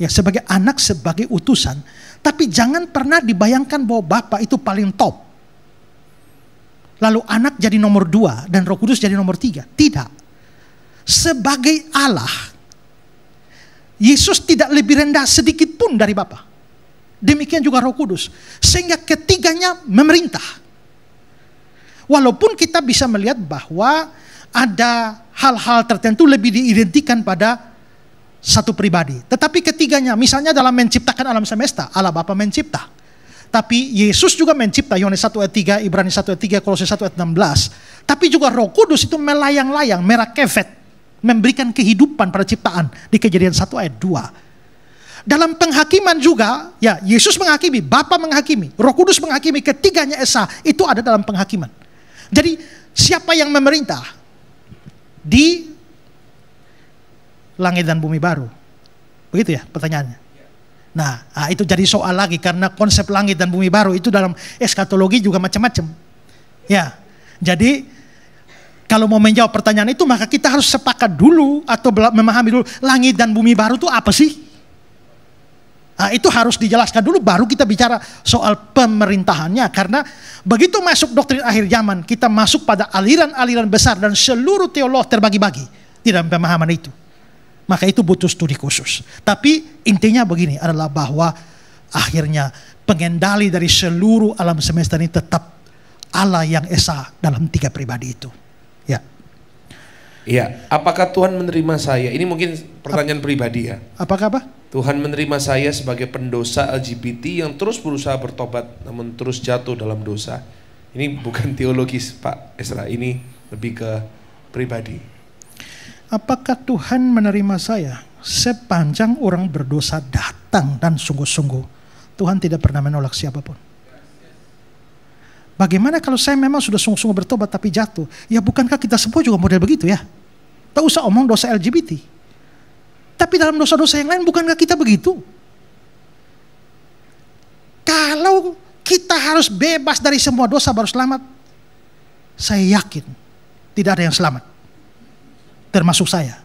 S1: Ya, sebagai anak, sebagai utusan. Tapi jangan pernah dibayangkan bahwa Bapa itu paling top, lalu anak jadi nomor 2 dan Roh Kudus jadi nomor 3. Tidak. Sebagai Allah, Yesus tidak lebih rendah sedikit pun dari Bapa. Demikian juga Roh Kudus. Sehingga ketiganya memerintah. Walaupun kita bisa melihat bahwa ada hal-hal tertentu lebih diidentikan pada satu pribadi. Tetapi ketiganya, misalnya dalam menciptakan alam semesta, Allah Bapa mencipta. Tapi Yesus juga mencipta, Yohanes 1 ayat 3, Ibrani 1 ayat 3, Kolose 1 ayat 16. Tapi juga Roh Kudus itu melayang-layang, merakefet, memberikan kehidupan pada ciptaan di Kejadian 1 ayat 2. Dalam penghakiman juga, ya Yesus menghakimi, Bapa menghakimi, Roh Kudus menghakimi, ketiganya esa, itu ada dalam penghakiman. Jadi siapa yang memerintah di langit dan bumi baru? Begitu ya pertanyaannya. Nah, itu jadi soal lagi, karena konsep langit dan bumi baru itu dalam eskatologi juga macam-macam. Ya, jadi kalau mau menjawab pertanyaan itu, maka kita harus sepakat dulu atau memahami dulu langit dan bumi baru itu apa sih? Itu harus dijelaskan dulu, baru kita bicara soal pemerintahannya. Karena begitu masuk doktrin akhir zaman, kita masuk pada aliran-aliran besar dan seluruh teolog terbagi-bagi di dalam pemahaman itu. Maka itu butuh studi khusus. Tapi intinya begini adalah bahwa akhirnya pengendali dari seluruh alam semesta ini tetap Allah yang esa dalam 3 pribadi itu. Ya.
S2: Iya, apakah Tuhan menerima saya? Ini mungkin pertanyaan pribadi ya.
S1: Apakah apa?
S2: Tuhan menerima saya sebagai pendosa LGBT yang terus berusaha bertobat namun terus jatuh dalam dosa. Ini bukan teologis Pak Esra, ini lebih ke pribadi.
S1: Apakah Tuhan menerima saya sepanjang orang berdosa datang dan sungguh-sungguh? Tuhan tidak pernah menolak siapapun. Bagaimana kalau saya memang sudah sungguh-sungguh bertobat tapi jatuh? Ya bukankah kita semua juga model begitu ya? Tak usah omong dosa LGBT. Tapi dalam dosa-dosa yang lain bukankah kita begitu? Kalau kita harus bebas dari semua dosa baru selamat, saya yakin tidak ada yang selamat. Termasuk saya.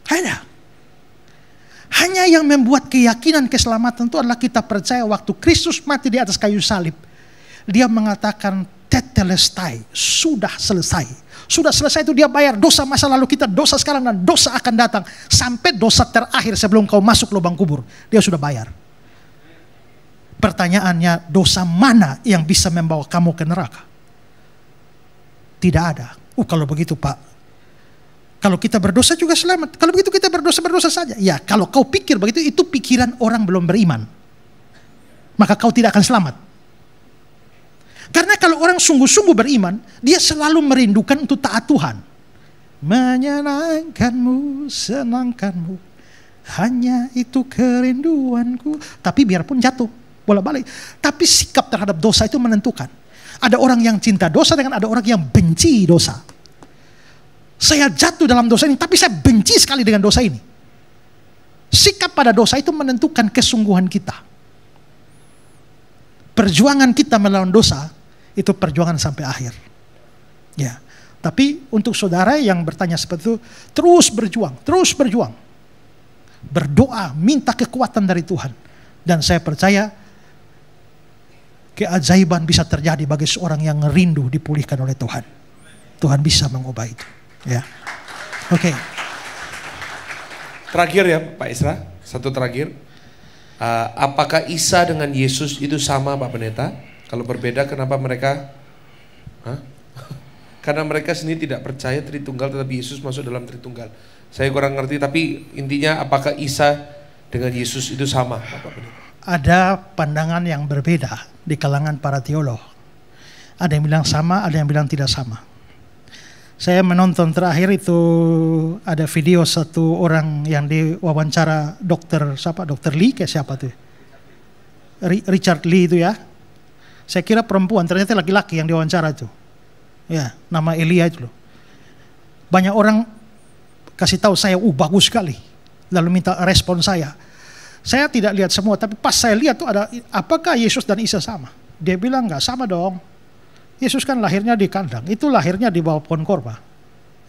S1: Ada. Hanya yang membuat keyakinan keselamatan itu adalah kita percaya waktu Kristus mati di atas kayu salib. Dia mengatakan tetelestai, sudah selesai. Sudah selesai itu dia bayar dosa masa lalu kita, dosa sekarang dan dosa akan datang. Sampai dosa terakhir sebelum kau masuk lubang kubur, dia sudah bayar. Pertanyaannya, dosa mana yang bisa membawa kamu ke neraka? Tidak ada. Kalau begitu Pak, kalau kita berdosa juga selamat. Kalau begitu kita berdosa saja. Ya, kalau kau pikir begitu, itu pikiran orang belum beriman. Maka kau tidak akan selamat. Karena kalau orang sungguh-sungguh beriman, dia selalu merindukan untuk taat Tuhan. Menyenangkanmu, senangkanmu, hanya itu kerinduanku. Tapi biarpun jatuh, bolak-balik. Tapi sikap terhadap dosa itu menentukan. Ada orang yang cinta dosa dengan ada orang yang benci dosa. Saya jatuh dalam dosa ini, tapi saya benci sekali dengan dosa ini. Sikap pada dosa itu menentukan kesungguhan kita. Perjuangan kita melawan dosa itu perjuangan sampai akhir. Ya. Tapi untuk saudara yang bertanya seperti itu, terus berjuang. Berdoa, minta kekuatan dari Tuhan. Dan saya percaya keajaiban bisa terjadi bagi seorang yang rindu dipulihkan oleh Tuhan. Tuhan bisa mengubah itu. Ya. Oke.
S2: Terakhir ya Pak Isra, satu terakhir. Apakah Isa dengan Yesus itu sama Pak Pendeta? Kalau berbeda kenapa mereka? Karena mereka sendiri tidak percaya Tritunggal, tetapi Yesus masuk dalam Tritunggal. Saya kurang ngerti, tapi intinya apakah Isa dengan Yesus itu sama Pak Pendeta?
S1: Ada pandangan yang berbeda di kalangan para teolog. Ada yang bilang sama, ada yang bilang tidak sama. Saya menonton terakhir itu ada video satu orang yang diwawancara Dr. Lee, kayak siapa tuh? Richard Lee itu ya. Saya kira perempuan, ternyata laki-laki yang diwawancara itu. Ya, nama Elia itu loh. Banyak orang kasih tahu saya, bagus sekali. Lalu minta respon saya. Saya tidak lihat semua, tapi pas saya lihat tuh ada, apakah Yesus dan Isa sama? Dia bilang nggak sama dong. Yesus kan lahirnya di kandang, itu lahirnya di bawah pohon korma.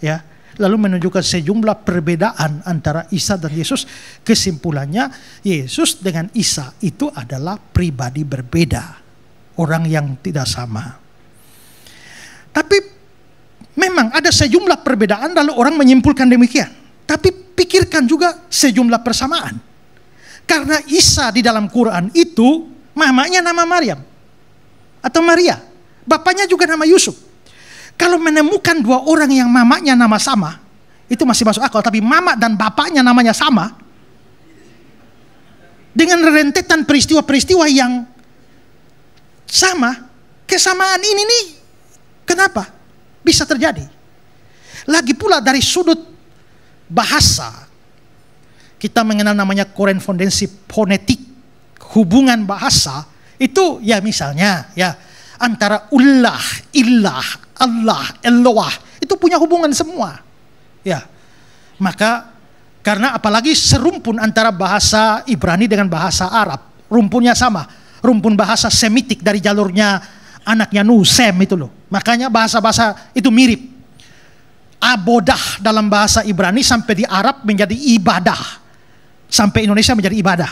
S1: Ya, lalu menunjukkan sejumlah perbedaan antara Isa dan Yesus. Kesimpulannya, Yesus dengan Isa itu adalah pribadi berbeda, orang yang tidak sama. Tapi memang ada sejumlah perbedaan, lalu orang menyimpulkan demikian. Tapi pikirkan juga sejumlah persamaan. Karena Isa di dalam Quran itu mamanya nama Maryam atau Maria, bapaknya juga nama Yusuf. Kalau menemukan dua orang yang mamanya nama sama, itu masih masuk akal. Tapi mama dan bapaknya namanya sama, dengan rentetan peristiwa-peristiwa yang sama, kesamaan ini nih kenapa bisa terjadi? Lagi pula dari sudut bahasa, kita mengenal namanya korespondensi fonetik, hubungan bahasa itu ya misalnya ya antara ullah, illah, Allah, Eloah itu punya hubungan semua. Ya. Maka karena apalagi serumpun antara bahasa Ibrani dengan bahasa Arab, rumpunnya sama, rumpun bahasa Semitik dari jalurnya anaknya Nuh, Sem itu loh. Makanya bahasa-bahasa itu mirip. Abodah dalam bahasa Ibrani sampai di Arab menjadi ibadah. Sampai Indonesia menjadi ibadah.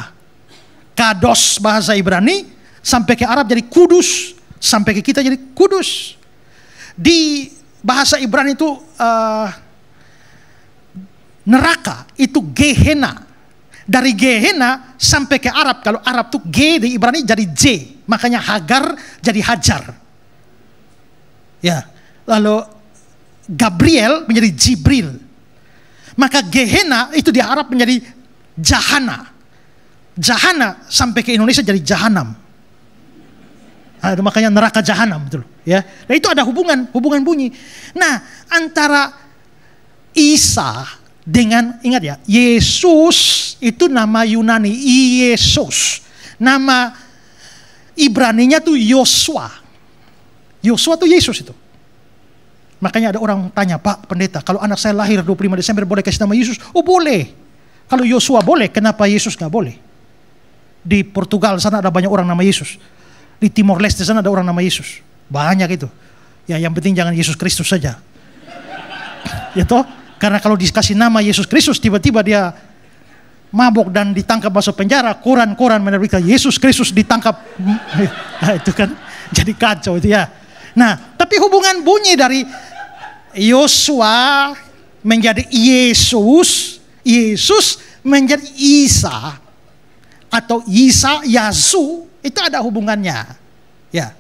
S1: Kados bahasa Ibrani sampai ke Arab jadi kudus, sampai ke kita jadi kudus. Di bahasa Ibrani itu neraka itu Gehenna. Dari Gehenna sampai ke Arab, kalau Arab tuh G di Ibrani jadi J, makanya Hagar jadi Hajar. Ya, lalu Gabriel menjadi Jibril. Maka Gehenna itu di Arab menjadi Jahana. Jahana sampai ke Indonesia jadi Jahanam. Nah, itu makanya neraka Jahanam betul, ya. Nah, itu ada hubungan bunyi. Nah, antara Isa dengan, ingat ya, Yesus itu nama Yunani, Yesus. Nama Ibraninya tuh Yosua. Yosua tuh Yesus itu. Makanya ada orang tanya, Pak Pendeta, kalau anak saya lahir 25 Desember boleh kasih nama Yesus? Oh boleh. Kalau Yosua boleh, kenapa Yesus gak boleh? Di Portugal sana ada banyak orang nama Yesus. Di Timor Leste sana ada orang nama Yesus. Banyak itu. Ya, yang penting jangan Yesus Kristus saja. Ya toh? Karena kalau dikasih nama Yesus Kristus, tiba-tiba dia mabok dan ditangkap masuk penjara. Koran-koran menerbitkan Yesus Kristus ditangkap. Nah, itu kan jadi kacau itu ya. Nah, tapi hubungan bunyi dari Yosua menjadi Yesus, Yesus menjadi Isa, atau Isa Yasu, itu ada hubungannya. Ya.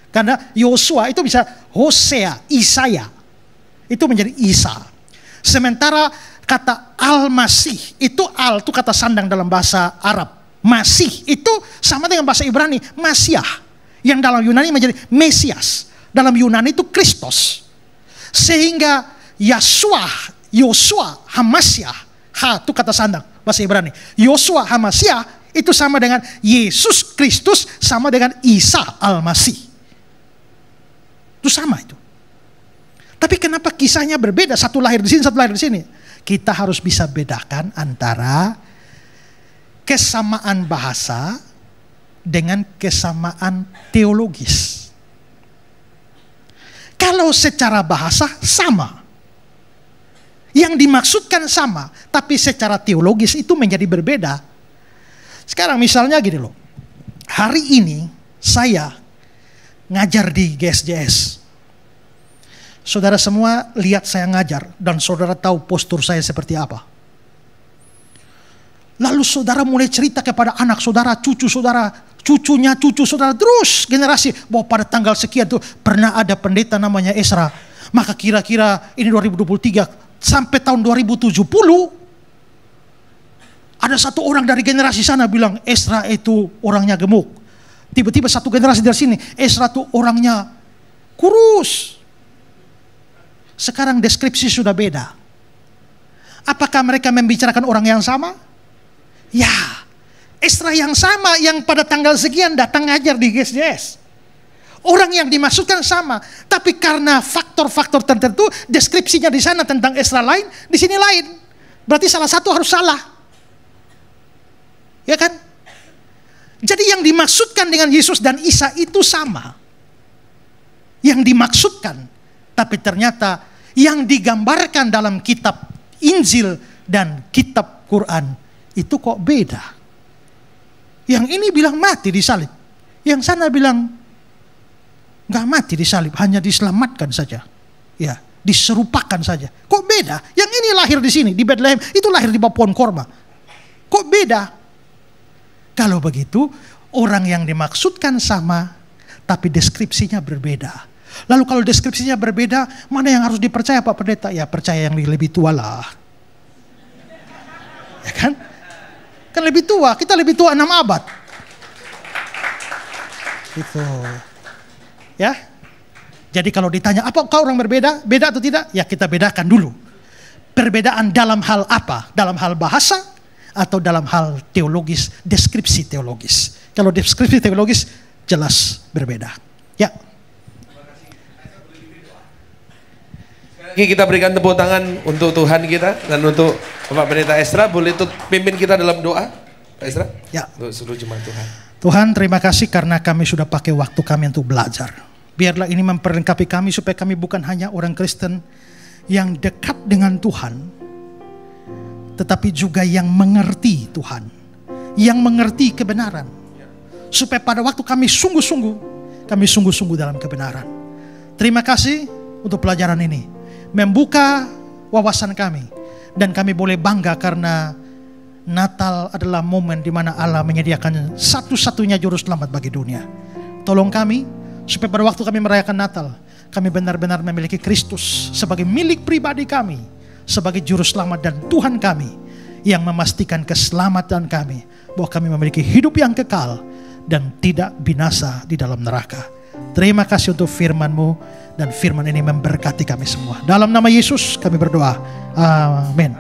S1: Karena Yosua itu bisa Hosea, Isaya, itu menjadi Isa. Sementara kata Al-Masih, itu Al itu kata sandang dalam bahasa Arab. Masih itu sama dengan bahasa Ibrani, Masiah. Yang dalam Yunani menjadi Mesias. Dalam Yunani itu Kristus. Sehingga Yosua, Hamasiah, Ha itu kata sandang bahasa Ibrani. Yosua, Hamasiah itu sama dengan Yesus Kristus, sama dengan Isa Al-Masih. Itu sama itu. Tapi kenapa kisahnya berbeda? Satu lahir di sini, satu lahir di sini. Kita harus bisa bedakan antara kesamaan bahasa dengan kesamaan teologis. Kalau secara bahasa sama, yang dimaksudkan sama, tapi secara teologis itu menjadi berbeda. Sekarang misalnya gini loh, hari ini saya ngajar di GSJS. Saudara semua lihat saya ngajar dan saudara tahu postur saya seperti apa. Lalu saudara mulai cerita kepada anak saudara, cucu saudara, cucunya cucu saudara, terus generasi bahwa pada tanggal sekian tuh pernah ada pendeta namanya Esra. Maka kira-kira ini 2023 sampai tahun 2070 ada satu orang dari generasi sana bilang Esra itu orangnya gemuk. Tiba-tiba satu generasi dari sini, Esra tuh orangnya kurus. Sekarang deskripsi sudah beda. Apakah mereka membicarakan orang yang sama? Ya, Esra yang sama yang pada tanggal sekian datang ngajar di GSJS. Orang yang dimaksudkan sama, tapi karena faktor-faktor tertentu, deskripsinya di sana tentang Esra lain, di sini lain. Berarti salah satu harus salah. Ya kan? Jadi yang dimaksudkan dengan Yesus dan Isa itu sama. Yang dimaksudkan, tapi ternyata yang digambarkan dalam kitab Injil dan kitab Quran itu kok beda. Yang ini bilang mati di salib. Yang sana bilang nggak mati di salib, hanya diselamatkan saja. Ya, diserupakan saja. Kok beda? Yang ini lahir di sini, di Bethlehem, itu lahir di bawah pohon korma. Kok beda? Kalau begitu, orang yang dimaksudkan sama, tapi deskripsinya berbeda. Lalu kalau deskripsinya berbeda, mana yang harus dipercaya Pak Pendeta? Ya percaya yang lebih tua lah. Ya kan? Kan lebih tua, kita lebih tua 6 abad. Gitu. Ya. Jadi kalau ditanya, apakah orang berbeda? Beda atau tidak? Ya kita bedakan dulu. Perbedaan dalam hal apa? Dalam hal bahasa atau dalam hal teologis, deskripsi teologis. Kalau deskripsi teologis jelas berbeda. Ya.
S2: Kita berikan tepuk tangan untuk Tuhan kita dan untuk Bapak Pendeta Esra. Boleh pimpin kita dalam doa, Pak Esra?
S1: Ya.
S2: Untuk seluruh jemaat Tuhan.
S1: Tuhan, terima kasih karena kami sudah pakai waktu kami untuk belajar. Biarlah ini memperlengkapi kami supaya kami bukan hanya orang Kristen yang dekat dengan Tuhan, tetapi juga yang mengerti Tuhan, yang mengerti kebenaran. Supaya pada waktu kami sungguh-sungguh dalam kebenaran. Terima kasih untuk pelajaran ini. Membuka wawasan kami. Dan kami boleh bangga karena Natal adalah momen di mana Allah menyediakan satu-satunya juru selamat bagi dunia. Tolong kami supaya pada waktu kami merayakan Natal, kami benar-benar memiliki Kristus sebagai milik pribadi kami, sebagai juru selamat dan Tuhan kami yang memastikan keselamatan kami, bahwa kami memiliki hidup yang kekal dan tidak binasa di dalam neraka. Terima kasih untuk firman-Mu, dan firman ini memberkati kami semua. Dalam nama Yesus kami berdoa. Amin.